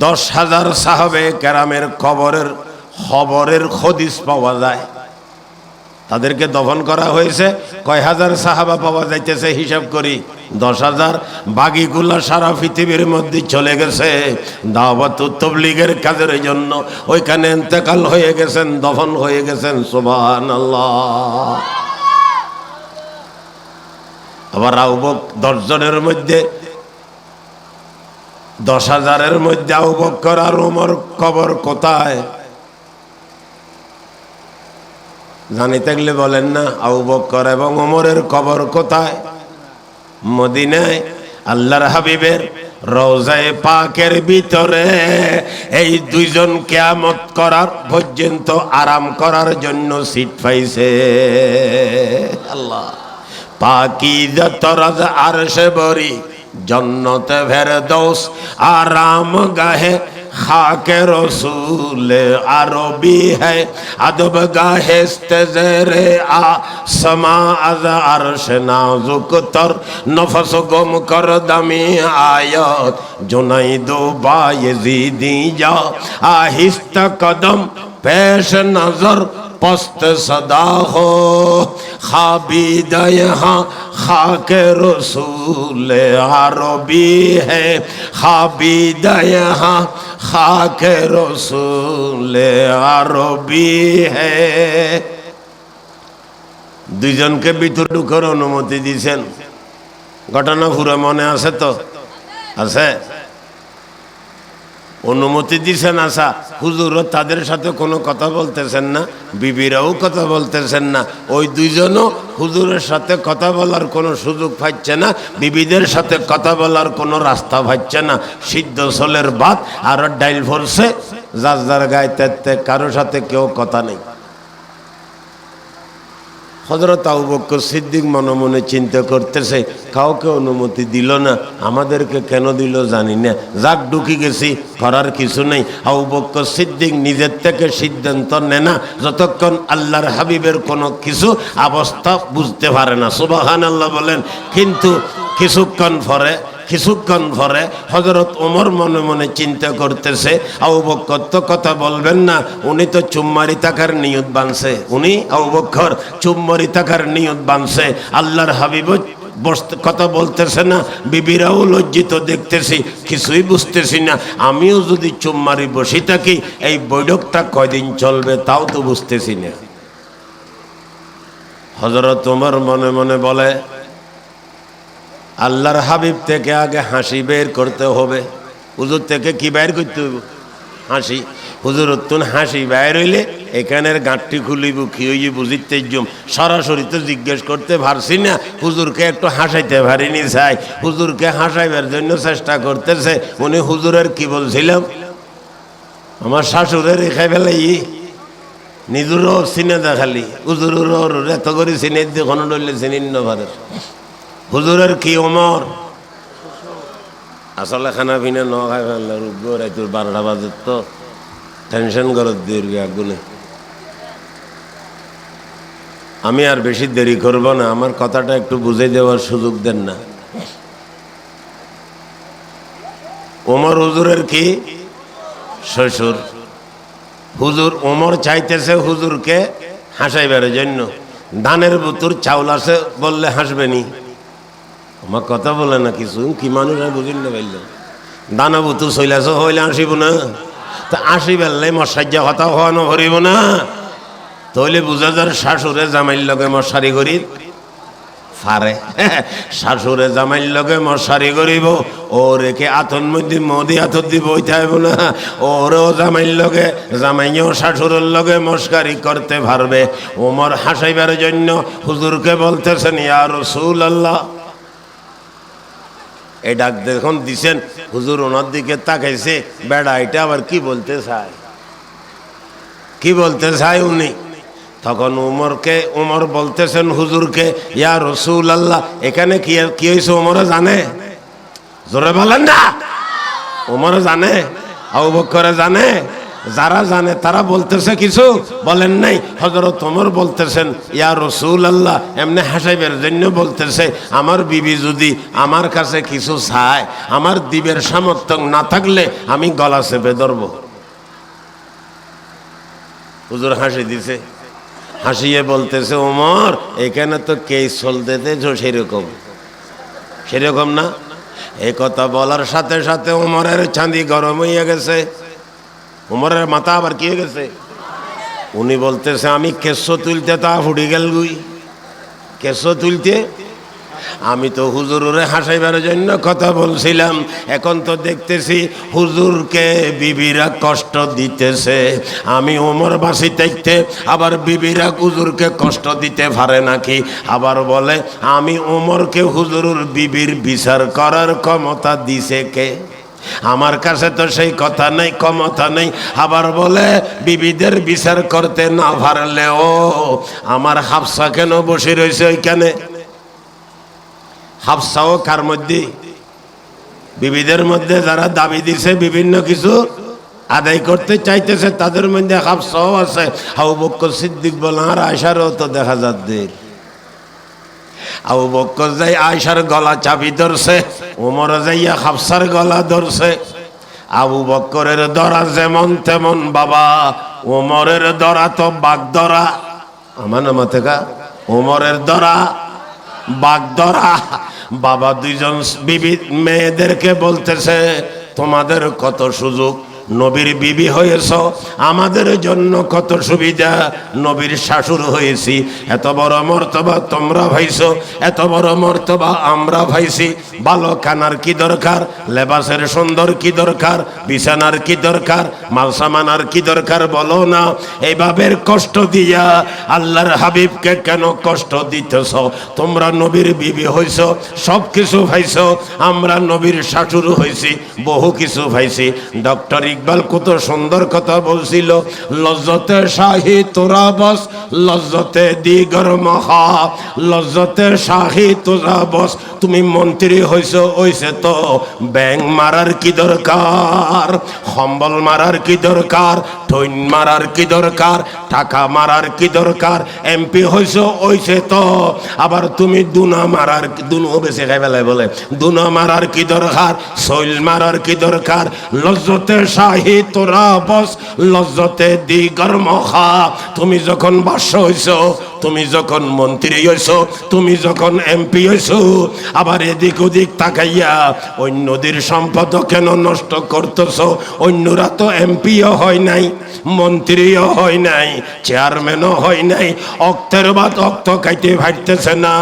১০,০০০ সাহাবে কেরামের খবরের হদিস পাওয়া যায়। তাদেরকে দফন করা হয়েছে। কয় হাজার সাহাবা পাওয়া যাইতেছে হিসাব করি? ১০,০০০। বাকিগুলা সারা পৃথিবীর মধ্যে চলে গেছে দাওয়াত ও তাবলীগের কাজের জন্য, ওইখানে ইন্তেকাল হয়ে গেছেন, দফন হয়ে গেছেন। সুবহানাল্লাহ। আবার ১০ জনের মধ্যে ১০,০০০-এর মধ্যে আবু বকর আর ওমর কবর কোথায় জানি থাকলে বলেন না? আবু বকর এবং ওমরের কবর কোথায়? মদিনায় আল্লাহর হাবিবের রওজায়ে পাকের ভিতরে। এই দুইজন কিয়ামত করার পর্যন্ত আরাম করার জন্য সিট পাইছে। আল্লাহ পাকিজা তরাজ আরশে বরি, জন্নতে ফেরদৌস আরাম গাহে খাকে রসুল আরবি है अदब गाहेस्तेरे आसमा अज अर्श नाजुक तर नफस गम कर दमी आयत जुनैदो बायजीदी जा आहिस्ता कदम पेश नजर पस्त सदा हो खाबीद यहाँ खाके रसूल अरबी है खाबीद यहाँ खाके रसूल अरबी है। দুইজনকে ভিতর ঢুকার অনুমতি দিয়েছেন। ঘটনা পুরো মনে আছে তো? আছে? অনুমতি দিছেন। আশা হুজুরও তাদের সাথে কোনো কথা বলতেছেন না, বিবিরাও কথা বলতেছেন না। ওই দুইজনও হুজুরের সাথে কথা বলার কোনো সুযোগ পাচ্ছে না, বিবিদের সাথে কথা বলার কোনো রাস্তা পাচ্ছে না। সিদ্ধ সোলের ভাত আর ডাইল ভরছে, যার যার গায়ে তেতে, কারোর সাথে কেউ কথা নেই। হযরত আবু বকর সিদ্দিক মনে মনে চিন্তা করতেছে, কাউকে অনুমতি দিল না, আমাদেরকে কেন দিল জানি না, যাক ঢুকি গেছি, করার কিছু নেই। আবু বকর সিদ্দিক নিজের থেকে সিদ্ধান্ত নেয় না যতক্ষণ আল্লাহর হাবিবের কোনো কিছু অবস্থা বুঝতে পারে না। সুবহানাল্লাহ বলেন। কিন্তু কিছুক্ষণ পরে হযরত ওমর মনে মনে চিন্তা করতেছে, আবু বকর তো কথা বলবেন না, উনি তো চুম্মারি থাকার নিয়ত বানছে। আবু বকর চুম্মারি থাকার নিয়ত বানছে। আল্লাহর হাবিব কথা বলতেছে না, বিবিরাও লজ্জিত দেখতেছি, কিছুই বুঝতেছি না। আমিও যদি চুম্মারি বসে থাকি, এই বৈঠকটা কয়দিন চলবে তাও তো বুঝতেছি না। হযরত ওমর মনে মনে বলে, আল্লাহর হাবিব থেকে আগে হাসি বের করতে হবে। হুজুর থেকে কি বের করতে হবে? হাসি। হুজুর তুন হাসি বের হইলে এখানের গাঁটটি খুলিব, কি হইয়ে বুঝিতে জম। সরাসরি তো জিজ্ঞেস করতে পারছি না, হুজুরকে একটু হাসাইতে পারিনি। চাই হুজুরকে হাসাইবার জন্য চেষ্টা করতেছে। উনি হুজুরের কি বলছিলাম, আমার শাশুড়ের রেখাই বেলাই নিজেরও চিনে দেখালি, হুজুরের এত করে চিনে দিয়ে কোনো ডলে চিনিন্ন পারে। হুজুরের কি ওমর আসলে খানা পিনা ন খাই ফেললে রুগ্য রাইতুর 12টা বাজে তো টেনশন করত দিয়ে আগুনে। আমি আর বেশি দেরি করব না, আমার কথাটা একটু বুঝে দেওয়ার সুযোগ দেন না। ওমর হুজুরের কি শ্বশুর। হুজুর ওমর চাইতেছে হুজুরকে হাসাইবার জন্য। ধানের বুতুর চাউল আছে বললে হাসবেনি? আমার কথা বলে না কিছু, কি মানুষ বুঝিন না পাইল। দানা বুতুর চইলাছ হইলে আসিব না, তা আসি বেললে মশাইজা কথা হওয়ানো ভরিব না। তইলে বুঝা যার শাশুড়ে জামাইর লগে মশারি করি ফারে, শাশুড়ে জামাইর লগে মশারি করিব, ও রেখে আতন মধ্যে মদি আতর দিব হইতে না। ওরেও জামাইর লগে, জামাইও শাশুড়ের লগে মস্কারি করতে পারবে। ওমর হাসাইবার জন্য হুজুরকে বলতেছেন, ইয়া রাসূলুল্লাহ। এই ডাক দেখুন দিছেন, হুজুর ওনার দিকে তাকাইছে, বেড়া এটা আবার কি বলতে চায়, কি বলতে চাই উনি? তখন উমর বলতেছেন হুজুরকে, ইয়া রসুল আল্লাহ, এখানে কি হয়েছে উমরে জানে? জোরে বলেন না। উমর জানে, আবু বকর জানে? যারা জানে তারা বলতেছে কিছু বলেন নাই। হযরত ওমর বলতেছেন, ইয়া রাসূল আল্লাহ, এমনি হাসাইবের জন্য বলতেছে, আমার বিবি যদি আমার কাছে কিছু চায়, আমার দিবের সামর্থ্য না থাকলে আমি গলা চেপে ধরব। হুজুর হাসি দিছে, হাসিয়ে বলতেছে, ওমর এখানে তো কেস চলতেছে সেরকম না। এই কথা বলার সাথে সাথে ওমরের চাঁদি গরম হয়ে গেছে। ওমরের মাথা আবার কি হয়ে গেছে? উনি বলতেছে, আমি কেসো তুলতে তা ফুটি গেল গুই। কেসো তুলতে আমি তো হুজুরে হাসাইবার জন্য কথা বলছিলাম, এখন তো দেখতেছি হুজুরকে বিবিরা কষ্ট দিতেছে। আমি ওমর বাসি দেখতে আবার বিবিরা হুজুরকে কষ্ট দিতে পারে নাকি? আবার বলে, আমি ওমরকে হুজুরের বিবির বিচার করার ক্ষমতা দিছে কে? আমার কাছে তো সেই কথা নেই, ক্ষমতা নেই। আবার বলে, বিবিদের বিচার করতে না পারলেও আমার হাফসা কেন বসে রয়েছে ওইখানে? হাফসাও কার মধ্যে? বিবিদের মধ্যে যারা দাবি দিছে বিভিন্ন কিছু আদায় করতে চাইতেছে, তাদের মধ্যে হাফসাও আছে। আবু বকর সিদ্দিক বলে, আর আয়েশারও তো দেখা যাচ্ছে। আবু বকর যাই আয়েশার গলা চাবি ধরছে, ওমর যাইয়া হাফসার গলা ধরছে। আবু বকরের ধরা যেমন তেমন বাবা, ওমরের ধরা তো বাঘ ধরা। আমার নামা থেকে ওমরের ধরা বাঘ ধরা। বাবা দুইজন বিবি মেয়েদেরকে বলতেছে, তোমাদের কত সুযোগ, নবীর বিবি হয়েছ, আমাদের জন্য কত সুবিধা, নবীর শাশুর হয়েছি, এত বড় মর্তবা তোমরা ভাইছো, এত বড় মর্তবা আমরা ভাইছি। ভালো খানার কি দরকার, লেবাসের সুন্দর কি দরকার, বিছানার কি দরকার, মালসামানার কি দরকার বলো না। এইভাবে কষ্ট দিয়া আল্লাহর হাবিবকে কেন কষ্ট দিতেছ? তোমরা নবীর বিবি হইছ, সব কিছু ভাইছ, আমরা নবীর শাশুর হয়েছি, বহু কিছু ভাইছি। ডক্টর ইকবাল কত সুন্দর কথা বলছিল, লজ্জতে শাহী তোরা বস, লজ্জতে দিগর মহা, লজ্জতে শাহী তোরা বস। তুমি মন্ত্রী হইছো, হইছে তো ব্যাং মারার কি দরকার, কম্বল মারার কি দরকার, ঠৈন মারার কি দরকার, টাকা মারার কি দরকার। এমপি হইছো, হইছে তো আবার তুমি দুনা মারার, দুনো বেশি খাই বেলায় বলে, দুনা মারার কি দরকার, শৈল মারার কি দরকার। লজ্জতে শাহী তোরা বস, লজ্জতে দিগর মহা। তুমি যখন বাদশা হইছো, তুমি যখন মন্ত্রী হইছো, তুমি যখন এমপি হইছো, আবার এদিক ওদিক তাকাইয়া অন্যদের সম্পদ কেন নষ্ট করতেছ? অন্যরা তো এমপিও হয় নাই, মন্ত্রীও হয় নাই, চেয়ারম্যানও হয় নাই, অক্তের বাদ অক্ত খাইতে ভাইতেছে না,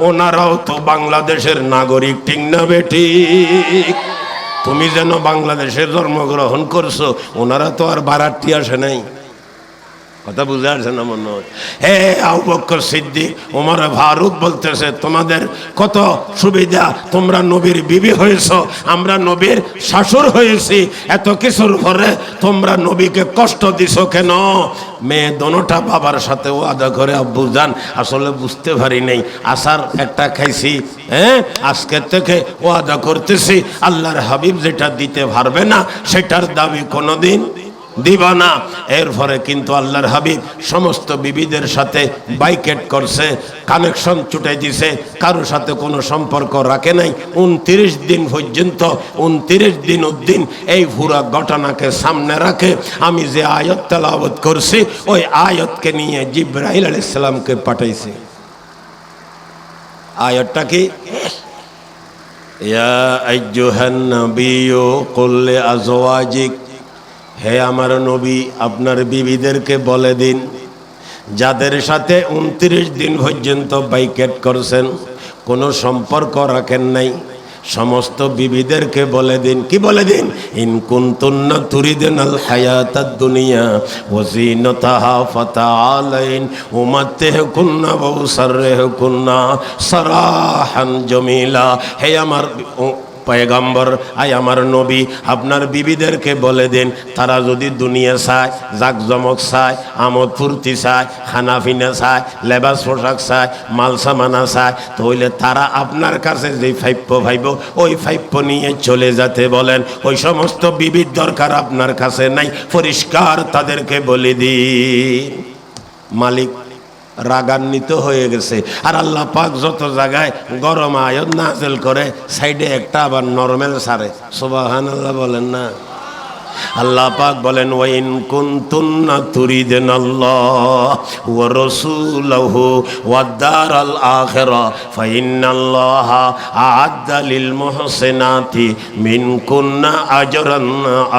ওনারাও তো বাংলাদেশের নাগরিক, ঠিক না বেটি? তুমি যেন বাংলাদেশে জন্মগ্রহণ করছো, ওনারা তো আর বারাটি আসে নাই। কথা বুঝে আসছে না মনে হয়? হে আবু বকর সিদ্দিক, ওমর ফারুক বলতেছে, তোমাদের কত সুবিধা, তোমরা নবীর বিবি হয়েছ, আমরা নবীর শাশুড় হয়েছি, এত কিছুর পরে তোমরা নবীকে কষ্ট দিছো কেন? মেয়ে দোনোটা বাবার সাথে ওয়াদা করে, আব্বু জান আসলে বুঝতে পারি নাই, আসার একটা খাইছি, আজকের থেকে ওয়াদা করতেছি আল্লাহর হাবিব যেটা দিতে পারবে না সেটার দাবি কোনোদিন দিবা না। এরপরে কিন্তু আল্লাহর হাবিব সমস্ত বিবিদের সাথে বাইকেট করছে, কানেকশন ছুটাই দিছে, কারোর সাথে কোনো সম্পর্ক রাখে নাই 29 দিন পর্যন্ত। 29 দিন উদ্দিন এই পুরা ঘটনাকে সামনে রাখে আমি যে আয়াত তেলাওয়াত করছি, ওই আয়াতকে নিয়ে জিবরাইল আলাইহিস সালামকে পাঠাইছে। আয়াতটা কি? ইয়া আইয়ুহান নাবিয়্যু কুল লিআজওয়াজিক, হে আমার নবী, আপনার বিবিদেরকে বলে দিন, যাদের সাথে 29 দিন পর্যন্ত বাইকেট করছেন, কোনো সম্পর্ক রাখেন নাই, সমস্ত বিবিদেরকে বলে দিন, কি বলে দিন? ইন কুনতুন্না তুরিদুনাল হায়াতাদ দুনিয়া ওয়া যিনাতাহা ফাতাআলাইন উমাত্তিহুকুন্না ওয়া উসাররিহুকুন্না সারাহান জামিলা। হে আমার পয়গম্বর আয় আমার নবী আপনার বিবিদেরকে বলে দেন তারা যদি দুনিয়া চায়, জাকজমক চায়, আমোদ ফুর্তি চায়, খানাফিনা চায়, লেবাস পোশাক চায়, মাল সামানা চায়, তাহলে তারা আপনার কাছে যে ফাইপ্য ভাইব ওই ফাইপ্য নিয়ে চলে যেতে বলেন। ওই সমস্ত বিবির দরকার আপনার কাছে নাই, পরিষ্কার তাদেরকে বলে দিন। মালিক রাগান্বিত হয়ে গেছে। আর আল্লাহ পাক যত জায়গায় গরম আয়াত নাযিল করে সাইডে একটা আবার নরমাল ছাড়ে। সুবহানাল্লাহ বলেন না? আল্লাহ পাক বলেন ওয়াইন কুনতুন্না তুরিদুনাল্লাহ ওয়া রাসূলাহু ওয়াদ দারাল আখিরা ফাইন্নাল্লাহা আ'আদ্দা লিল মুহসিনাতি মিনকুন্না আজরান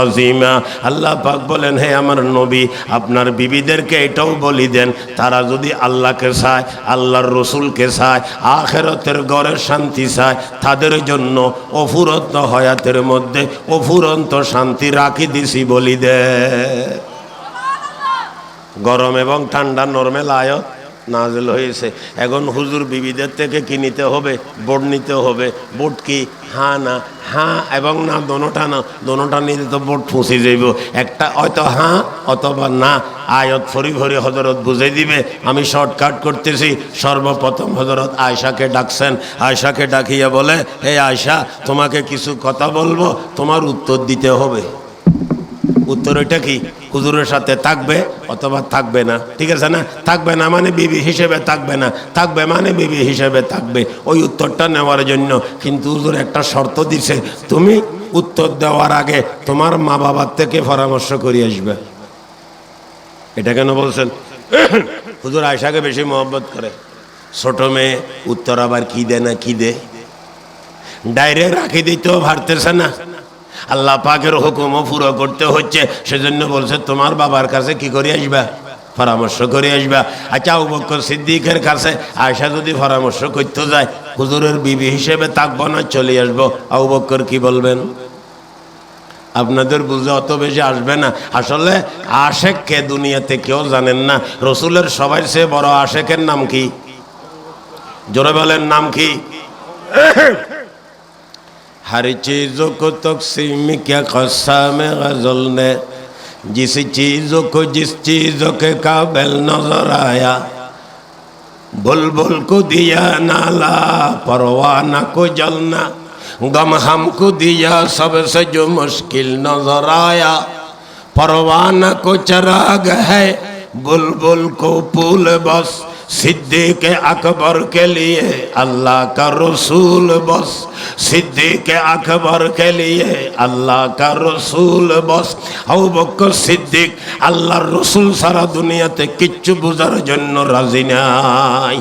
আযীমা। আল্লাহ পাক বলেন হে আমার নবী আপনার বিবিদেরকে এটাও বলি দেন তারা যদি আল্লাহকে চায়, আল্লাহর রসুলকে চায়, আখিরাতের ঘরে শান্তি চায়, তাদের জন্য অফুরন্ত হায়াতের মধ্যে অফুরন্ত শান্তি রাখি দিছি বলি দে। গরম এবং ঠান্ডা নরমাল আয়াত নাযিল হয়েছে। এখন হুজুর বিবিদের থেকে কি নিতে হবে? বোর্ড নিতে হবে। বোর্ড কি? হ্যাঁ না, হ্যাঁ এবং না দোনোটা না, দোনোটা নিতে তো বোর্ড ফুঁসে যাইব। একটা হয়তো হ্যাঁ অথবা না, আয়াত ফরি ফরি হযরত বুঝাই দিবে। আমি শর্টকাট করতেছি। সর্বপ্রথম হযরত আয়েশাকে ডাকছেন। আয়েশাকে ডাকিয়া বলে হে আয়েশা তোমাকে কিছু কথা বলবো, তোমার উত্তর দিতে হবে। উত্তর ওইটা কি? হুজুরের সাথে থাকবে অথবা থাকবে না। ঠিক আছে না? থাকবে না মানে বিবি হিসেবে থাকবে না, থাকবে মানে বিবি হিসেবে থাকবে। ওই উত্তরটা নেওয়ার জন্য কিন্তু হুজুর একটা শর্ত দিছে, তুমি উত্তর দেওয়ার আগে তোমার মা বাবার থেকে পরামর্শ করে আসবে। এটা কেন বলছেন? হুজুর আয়েশাকে বেশি মহব্বত করে। ছোট মেয়ে, উত্তর আবার কি দে না কি দে, ডাইরেক্ট রাখি দিতেও পারতেছে না। আল্লাহ পাকের হুকুমও পুরো করতে হচ্ছে, সেজন্য বলছে তোমার বাবার কাছে কি করে আসবা? পরামর্শ করে আসবা। আচ্ছা আবু বকর সিদ্দিকের কাছে আয়েশা যদি পরামর্শ করতে যায় হুজুরের বিবি হিসেবে থাকবো না চলে আসবো, আবু বকর কি বলবেন? আপনাদের বুঝে অত বেশি আসবে না। আসলে আশেককে দুনিয়াতে কেউ জানেন না। রসুলের সবার চেয়ে বড় আশেকের নাম কি? জোরে বলেন, নাম কি? हर चीज़ों को तक़सीम क्या क़स्म ग़ज़ल ने जिस चीज़ों को जिस चीज़ों के काबिल नजर आया बुलबुल को दिया नाला परवाना को जलना गम हमको दिया सबसे जो मुश्किल नजर आया परवाना को चराग है बुलबुल को फूल बस सिद्दीक़ अकबर के लिए अल्लाह का रसूल बस सिद्दीक़ अकबर के लिए अल्लाह का रसूल बस अबू बकर सिद्दीक আল্লাহর রসুল সারা দুনিয়াতে কিচ্ছু বুঝার জন্য রাজি নাই।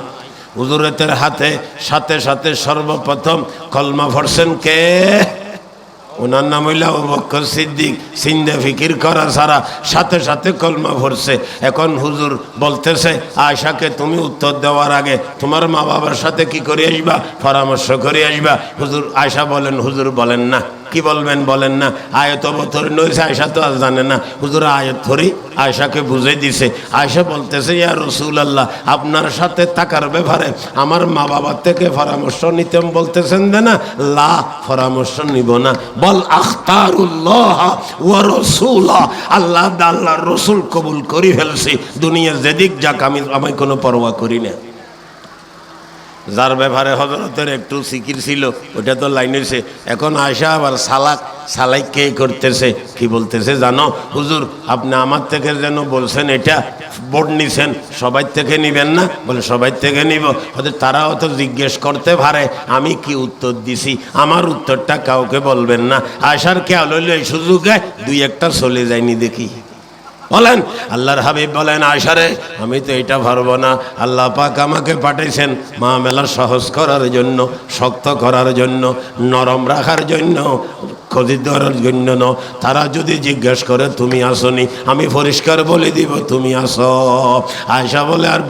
হুজুরের হাতে সাথে সাথে সর্বপ্রথম কলমা পড়ছেন কে? ওনার নাম হইল আবু বকর সিদ্দিক। সিন্ধে ফিকির করা ছাড়া সাথে সাথে কলমা পড়ছে। এখন হুজুর বলতেছে আয়েশাকে তুমি উত্তর দেওয়ার আগে তোমার মা বাবার সাথে কি করে আসবা? পরামর্শ করে আসবা। হুজুর আয়েশা বলেন, হুজুর বলেন না। কি বলবেন? বলেন না। আয়াত অবতীর্ণ হয়েছে, আয়েশা তো আর জানে না। হুজুর আয়াত ধরি আয়েশাকে বুঝাই দিছে। আয়েশা বলতেছে ইয়া রাসূলুল্লাহ আপনার সাথে থাকার ব্যাপারে আমার মা বাবার থেকে পরামর্শ নিতেম বলতেছেন না? লা, পরামর্শ নিব না। বল আখতারুল্লাহ ওয়া রাসূলা, আল্লাহ আল্লাহর রসুল কবুল করি ফেলছি। দুনিয়া যেদিক যাক আমি কোনো পরোয়া করি না। যার ব্যাপারে হযরতের একটু সিকির ছিল ওটা তো লাইন হয়েছে। এখন আয়েশা আবার সালাই কে করতেছে? কি বলতেছে জানো? হুজুর আপনি আমার থেকে যেন বলছেন এটা বোর্ড নিছেন, সবাই থেকে নিবেন না? বলে সবাই থেকে নিব। তারাও তো জিজ্ঞেস করতে পারে আমি কি উত্তর দিছি, আমার উত্তরটা কাউকে বলবেন না। আয়েশার খেয়াল হইল এই সুযোগে দুই একটা চলে যায়নি দেখি। বলেন আল্লাহর হাবিব বলেন আয়েশারে আমি তো এটা পারবো না, আল্লাহ পাক আমাকে পাঠাইছেন মামলা সহজ করার জন্য, শক্ত করার জন্য, নরম রাখার জন্য, খোঁজি দেওয়ার জন্য ন। তারা যদি জিজ্ঞেস করে তুমি আসনি, আমি পরিষ্কার বলে দিব তুমি আসো। আয়সা বলে আর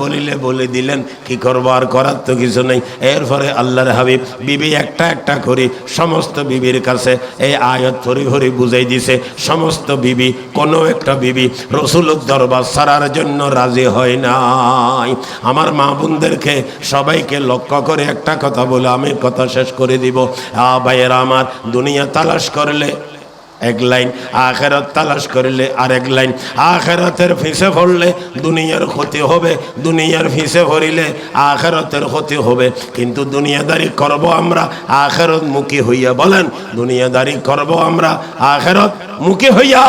বলে দিলেন কি করবো, আর করার তো কিছু নেই। এরপরে আল্লাহর হাবিব বিবি একটা একটা করে সমস্ত বিবির কাছে এই আয়াত ফরি বুঝাই দিছে। সমস্ত বিবি, কোনো একটা বিবি রসুলের দরবার ছাড়ার জন্য রাজি হয় নাই। আমার মা বোনদেরকে সবাইকে লক্ষ্য করে একটা কথা বলে আমি কথা শেষ করে দিব। ভাইয়েরা আমার, দুনিয়া তালাশ করলে এক লাইন, আখেরাত তালাশ করলে আরেক লাইন। আখেরাতের ফিসে পড়লে দুনিয়ার ক্ষতি হবে, দুনিয়ার ফিসে পড়িলে আখেরাতের ক্ষতি হবে। কিন্তু দুনিয়াদারি করব আমরা আখেরাত মুখী হইয়া। বলেন, দুনিয়াদারি করব আমরা আখেরাত মুখী হইয়া।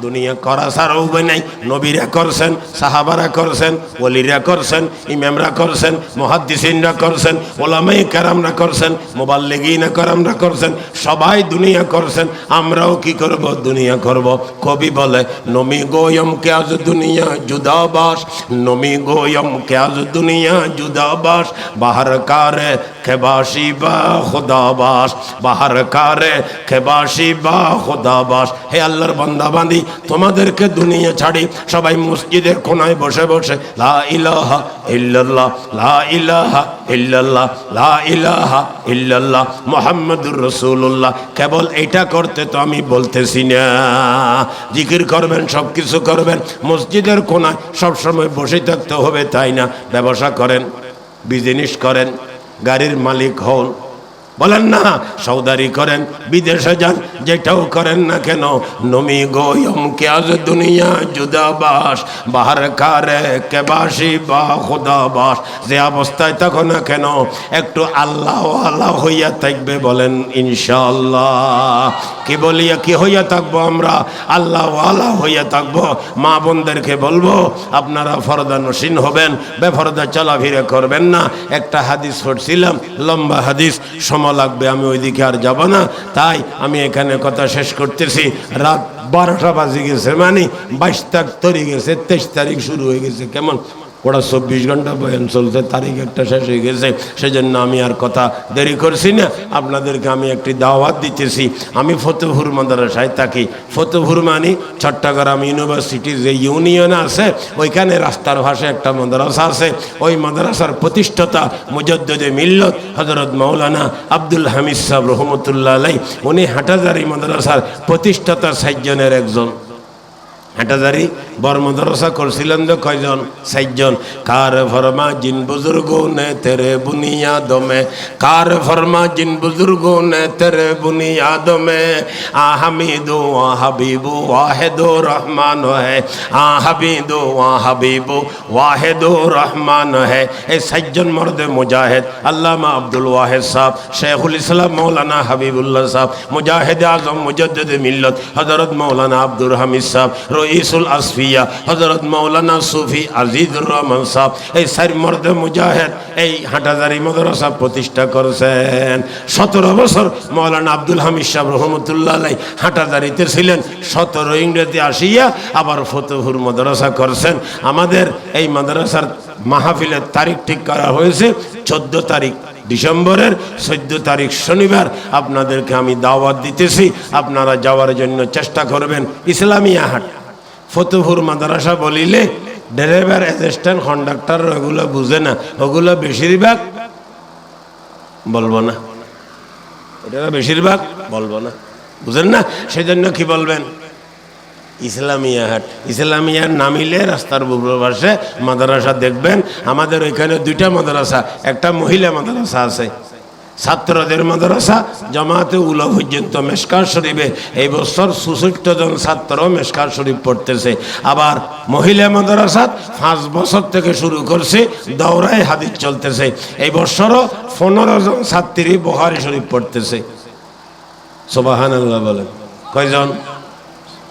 দুনিয়া করা ছাড়া উপায় নাই। নবীরা করছেন, সাহাবারা করছেন, ওলিরা করছেন, ইমামরা করছেন, মুহাদ্দিসিনরা করছেন, ওলামায়ে কেরামরা করছেন, মুবাল্লিগিনা কেরামরা করছেন, সবাই দুনিয়া করছেন। আমরাও কি করব? দুনিয়া করব। কবি বলে, নমি গোয়ম কে আজ দুনিয়া জুদাবাস, নমি গোয়ম কে আজ দুনিয়া জুদাবাস, বাহার কারে খেবাসি বা খুদাবাস, বাহার কারে খেবাসি বা খুদাবাস। হে আল্লাহর বান্দা বান্দি, তোমাদেরকে দুনিয়া ছাড়ি সবাই মসজিদের কোনায় বসে বসে লা ইলাহা ইল্লাল্লাহ, লা ইলাহা ইল্লাল্লাহ, লা ইলাহা ইল্লাল্লাহ মুহাম্মাদুর রাসূলুল্লাহ। কেবল এটা করতে তো আমি বলতেছি না। জিকির করবেন, সব কিছু করবেন, মসজিদের কোনায় সবসময় বসে থাকতে হবে তাই না? ব্যবসা করেন, বিজনেস করেন, গাড়ির মালিক হন, বলেন না, সৌদারি করেন, বিদেশে যান, যেটাও করেন না কেন, নমি গোয়ম কে আজ দুনিয়া জুদাবাস, বাহার কারে কেবাসি বা খুদাবাস। যে অবস্থায় থাকো না কেন একটু আল্লাহ আল্লাহ হইয়া থাকবে। বলেন ইনশাআল্লাহ। কি বলিয়া কি হইয়া থাকবো আমরা? আল্লাহ আল্লাহ হইয়া থাকবো। মা বোনদেরকে বলবো, আপনারা ফরদা নসীন হবেন, বেফরদা চলাফেরা করবেন না। একটা হাদিস পড়ছিলাম, লম্বা হাদিস, লাগবে, আমি ওইদিকে আর যাব না। তাই আমি এখানে কথা শেষ করতেছি। রাত 12টা বাজে গেছে, মানে 22 তারিখ তরি গেছে, 23 তারিখ শুরু হয়ে গেছে। কেমন ওরা 24 ঘন্টা বয়ান চলছে, তারিখ একটা শেষ হয়ে গেছে। সেজন্য আমি আর কথা দেরি করছি না। আপনাদেরকে আমি একটি দাওয়াত দিতেছি। আমি ফতেপুর মাদ্রাসায় থাকি। ফতেপুর মানে চট্টগ্রাম ইউনিভার্সিটি যে ইউনিয়ন আছে, ওইখানে রাস্তার ভাষায় একটা মাদ্রাসা আছে। ওই মাদ্রাসার প্রতিষ্ঠাতা মুজাদ্দিদে মিল্লত হযরত মাওলানা আব্দুল হামিদ সাহেব রহমতুল্লাহ আলাইহি, উনি হাটাজারি মাদ্রাসার প্রতিষ্ঠাতা 60 জনের একজন। হাটাজারি বড় মাদ্রাসা করছিলেন তো কয়জন? 60 জন। কার ফরমা জিন বুজুর্গো নে তেরে বুনিয়াদ মে, কার ফরমা জিন বুজুর্গো নে তেরে বুনিয়াদ মে, আ হামিদু ওয়া হাবিবু ওয়াহিদুর রহমান হে, আ হামিদু ওয়া হাবিবু ওয়াহিদুর রহমান হে। এই 60 জন মর্দে মুজাহিদ, আল্লামা আব্দুল ওয়াহিদ সাহেব, শেখুল ইসলাম মৌলানা হাবিবুল্লাহ সাহেব, মুজাহিদ আজম মুজাদ্দিদে মিল্লত হযরত মাওলানা আব্দুর হামিদ সাহেব, রইসুল আসফিয়া হযরত মাওলানা সুফি আজিজুর রহমান সাহেব, এই 4 মর্দে মুজাহিদ এই হাটাজারি মাদ্রাসা প্রতিষ্ঠা করেছেন। 17 বছর মাওলানা আব্দুল হামিদ সাহেব রহমতুল্লাহ আলাইহি হাটাজারিতে ছিলেন। 17 ইংরেজি আসিয়া আবার ফতেপুর মাদ্রাসা করছেন। আমাদের এই মাদ্রাসার মাহফিলের তারিখ ঠিক করা হয়েছে 14 তারিখ ডিসেম্বরের 14 তারিখ শনিবার। আপনাদেরকে আমি দাওয়াত দিতেছি, আপনারা যাওয়ার জন্য চেষ্টা করবেন। ইসলামিয়া হাট ফতেপুর মাদ্রাসা বলিলে ড্রাইভার, অ্যাসিস্ট্যান্ট, কন্ডাক্টর ওগুলো বুঝে না। ওগুলো বেশিরভাগ বলবো না, ওটা বেশিরভাগ বলবো না, বুঝেন না? সেজন্য কি বলবেন? ইসলামিয়া হাট। ইসলামিয়ার নামিলে রাস্তার উপর পাশে মাদ্রাসা দেখবেন। আমাদের ওইখানে 2টা মাদ্রাসা, একটা মহিলা মাদ্রাসা আছে, ছাত্রদের মাদ্রাসা, জামাতে উলা পর্যন্ত মেশকাত শরীফে এই বছর 66 জন ছাত্র মেশকাত শরীফ পড়তেছে। আবার মহিলা মাদ্রাসা 5 বছর থেকে শুরু করছে, দৌড়ায় হাদিস চলতেছে। এই বছরও 15 জন ছাত্রী বুখারী শরীফ পড়তেছে। সুবহানাল্লাহ বলেন। কয়জন?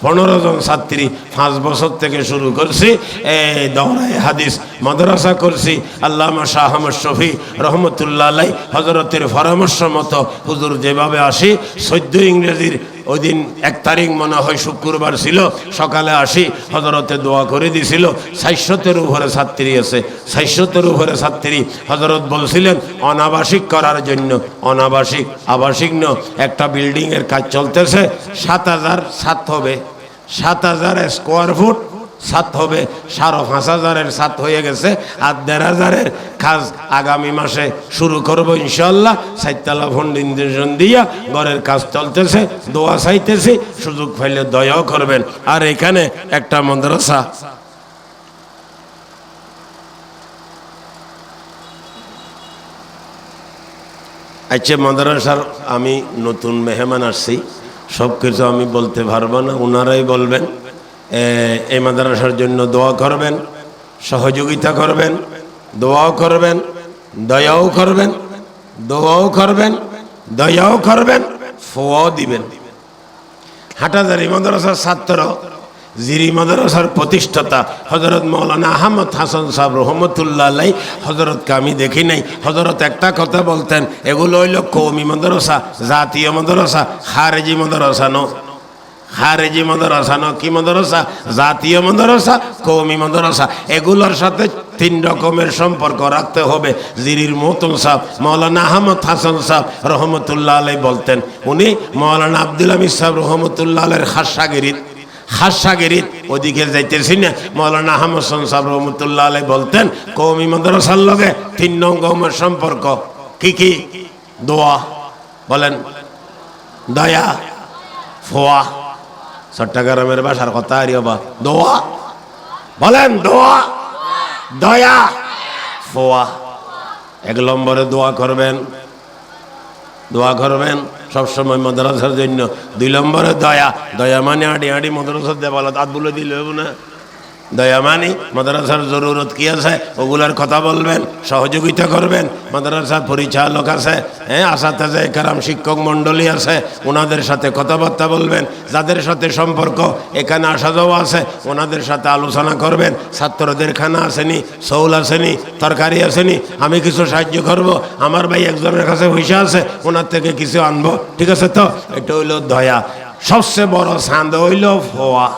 15 জন ছাত্রী 5 বছর থেকে শুরু করছি। এই দৌড়ায় হাদিস মাদ্রাসা করছি। আল্লামা শাহ আহমদ শফি রহমতুল্লাহ আলাইহি হযরতের পরামর্শ মতো হুজুর যেভাবে আসি 14 ইংরেজির ওই দিন 1 তারিখ মনে হয় শুক্রবার ছিল, সকালে আসি হজরতে দোয়া করে দিছিল। 400-এর উপরে ছাত্রী আছে, 400-এর উপরে ছাত্রী। হজরত বলছিলেন অনাবাসিক করার জন্য, অনাবাসিক আবাসিক ন, একটা বিল্ডিংয়ের কাজ চলতেছে, 7,000 ছাদ হবে, 7,000 স্কোয়ার ফুট ছাদ হবে, 5,500-এর ছাদ হয়ে গেছে, আর 1,500-এর কাজ আগামী মাসে শুরু করবো ইনশাল্লাহ। 4তলা ফাউন্ডেশন দিয়া ঘরের কাজ চলতেছে, দোয়া চাইতেছি, সুযোগ পাইলে দয়াও করবেন। আর এখানে একটা মাদ্রাসা, আচ্ছা মাদ্রাসার আমি নতুন মেহমান আসছি, সব কিছু আমি বলতে পারবো না, ওনারাই বলবেন। এই মাদ্রাসার জন্য দোয়া করবেন, সহযোগিতা করবেন, দোয়াও করবেন, দয়াও করবেন, দোয়াও করবেন, দয়াও করবেন, ফোয়াও দিবেন। হাটাজারি মাদ্রাসার ছাত্র, জিরি মাদ্রাসার প্রতিষ্ঠাতা হজরত মৌলানা আহমদ হাসান সাহেব রহমতুল্লাহ আলাই, হজরতকে আমি দেখি নাই। হজরত একটা কথা বলতেন, এগুলো হইল কওমি মাদ্রাসা, জাতীয় মাদ্রাসা, খারেজি মাদ্রাসা নো, খারেজি মাদ্রাসা নো, কি মাদ্রাসা? জাতীয় মাদ্রাসা, কওমি মাদ্রাসা। এগুলোর সাথে 3 রকমের সম্পর্ক রাখতে হবে। জিরির মতন সাহেব মৌলানা আহমদ হাসান সাহেব রহমতুল্লাহ আলাই বলতেন, উনি মৌলানা আব্দুল হামিদ সাহেব রহমতুল্লাহ আলাইয়ের খাসাগিরিত ওদিকে যাইতেছি না। মৌলানা আহমদ সাহেব রহমতুল্লাহ আলাই বলতেন, কওমি মাদ্রাসার লগে 3 রকমের সম্পর্ক। কি কি? দোয়া, বলেন, দয়া, ফোয়া। চট্টগ্রামের ভাষার কথা আর বা দোয়া, বলেন দোয়া, দয়া, ফোয়া। 1 নম্বরে দোয়া করবেন, দোয়া করবেন সবসময় মাদ্রাসার জন্য। 2 নম্বরে দয়া, দয়া মানে আড়ি আড়ি মাদ্রাসার দেওয়াল হাত বলে দিলে হবে না। দয়া মানে মাদ্রাসার জরুরত কি আছে ওগুলার কথা বলবেন, সহযোগিতা করবেন। মাদ্রাসার পরিচালক আছে, আসাতেজে কেরাম, শিক্ষক মণ্ডলী আছে, ওনাদের সাথে কথাবার্তা বলবেন। যাদের সাথে সম্পর্ক এখানে আসা যাওয়া আছে ওনাদের সাথে আলোচনা করবেন। ছাত্রদের খানা আসেনি, সৌল আসেনি, তরকারি আসেনি, আমি কিছু সাহায্য করব, আমার ভাই একজনের কাছে পয়সা আছে, ওনার থেকে কিছু আনবো, ঠিক আছে তো? এটা হইল দয়া। সবচেয়ে বড় ছান্দ হইল ফোয়া।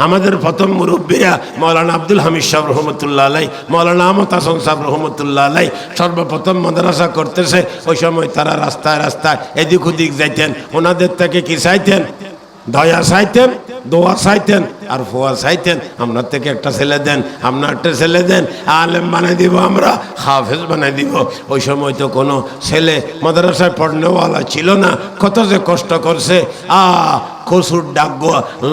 আমাদের প্রথম মুরব্বীরা মৌলানা আব্দুল হামিদ সাহেব রহমতুল্লাহ আলাই, মৌলানা আহমদ হাসান সাহেব রহমতুল্লাহ আলাই সর্বপ্রথম মাদ্রাসা করতেছে। ওই সময় তারা রাস্তায় রাস্তায় এদিক ওদিক যাইতেন। ওনাদের থেকে কি চাইতেন? দয়া চাইতেন, দোয়া চাইতেন, আর ফোয়া চাইতেন। আপনার থেকে একটা ছেলে দেন, আপনার একটা ছেলে দেন, আলেম বানাই দিব, আমরা হাফেজ বানাই দিব। ওই সময় তো কোনো ছেলে মাদ্রাসায় পড়নেওয়ালা ছিল না। কত যে কষ্ট করছে, কচুর ডাক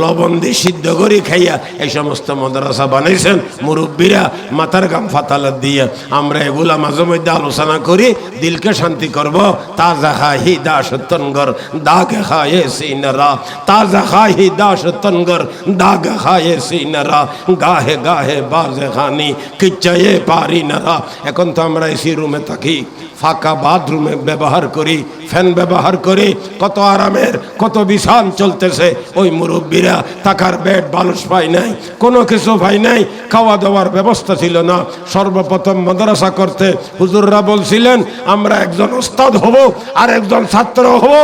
লবণ দিয়ে সিদ্ধ করে খাইয়া এই সমস্ত মাদ্রাসা বানাইছেন মুরব্বীরা, মাথার গাম ফাতালাত দিয়ে। আমরা এগুলা মাঝে মধ্যে আলোচনা করি, দিলকে শান্তি করব। তাজা খাহি দাস তনগর দাগ খায়ে সিনরা, তাজা খাহি দাস তনগর দাগ খায়ে সিনরা, গাহে গাহে বাজে খানি কিচ্ছায়ে পারি নারা। এখন তো আমরা এসি রুমে থাকি, ফাঁকা বাথরুমে ব্যবহার করি, ফ্যান ব্যবহার করি, কত আরামের, কত বিছান চলতেছে। ওই মুরব্বীরা টাকার বেড বালুস পাই নাই, কোনো কিছু পাই নাই, খাওয়া দাওয়ার ব্যবস্থা ছিল না। সর্বপ্রথম মাদ্রাসা করতে হুজুররা বলছিলেন, আমরা একজন ওস্তাদ হব আর একজন ছাত্র হব,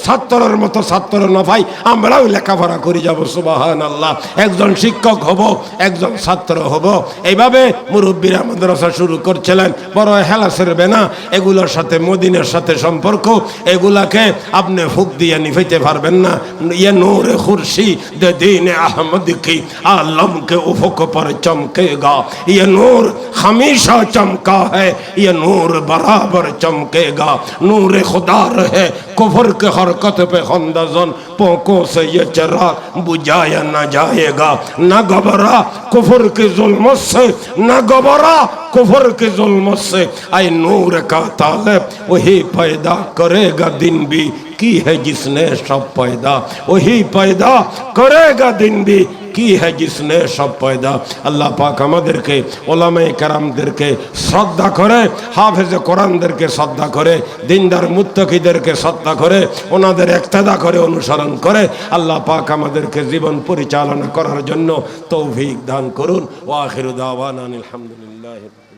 ছাত্রের মতো ছাত্র না ভাই, আমরাও লেখাপড়া করে যাব। সুবহানাল্লাহ। একজন শিক্ষক হব, একজন ছাত্র হব। এইভাবে মুরব্বীরা মাদ্রাসা শুরু করছিলেন। বড় হেলা ছেড়বে না। এগুলোর সাথে মদিনার সাথে সম্পর্ক, এগুলাকে আপনি ফুক দিয়ে নিভাইতে পারবেন না। ये नूर खुर्शीद दीन अहमद की आलम के उफक पर चमकेगा, ये नूर हमेशा चमका है, ये नूर बराबर चमकेगा। नूर खुदा रहे कुफर के हरकत पे खंदजन, पोंकों से ये चिराग बुझाया न जाएगा। न घबरा कुफर की जुल्मत से, न घबरा कुफर की जुल्मत से, आए नूर का तालिब वही पैदा करेगा दिन भी की है जिसने सब पैदा, वही पैदा करेगा दिन भी की है जिसने सब पैदा। अल्लाह पाक আমাদেরকে ওলামায়ে কেরামদেরকে শ্রদ্ধা করে, হাফেজে কোরআনদেরকে শ্রদ্ধা করে, দিনদার মুত্তাকিদেরকে শ্রদ্ধা করে, ওনাদের ইক্তেদা করে, অনুসরণ করে। আল্লাহ পাক আমাদেরকে জীবন পরিচালনা করার জন্য তৌফিক দান করুন। ওয়া আখিরু দাওয়ানা আলহামদুলিল্লাহ।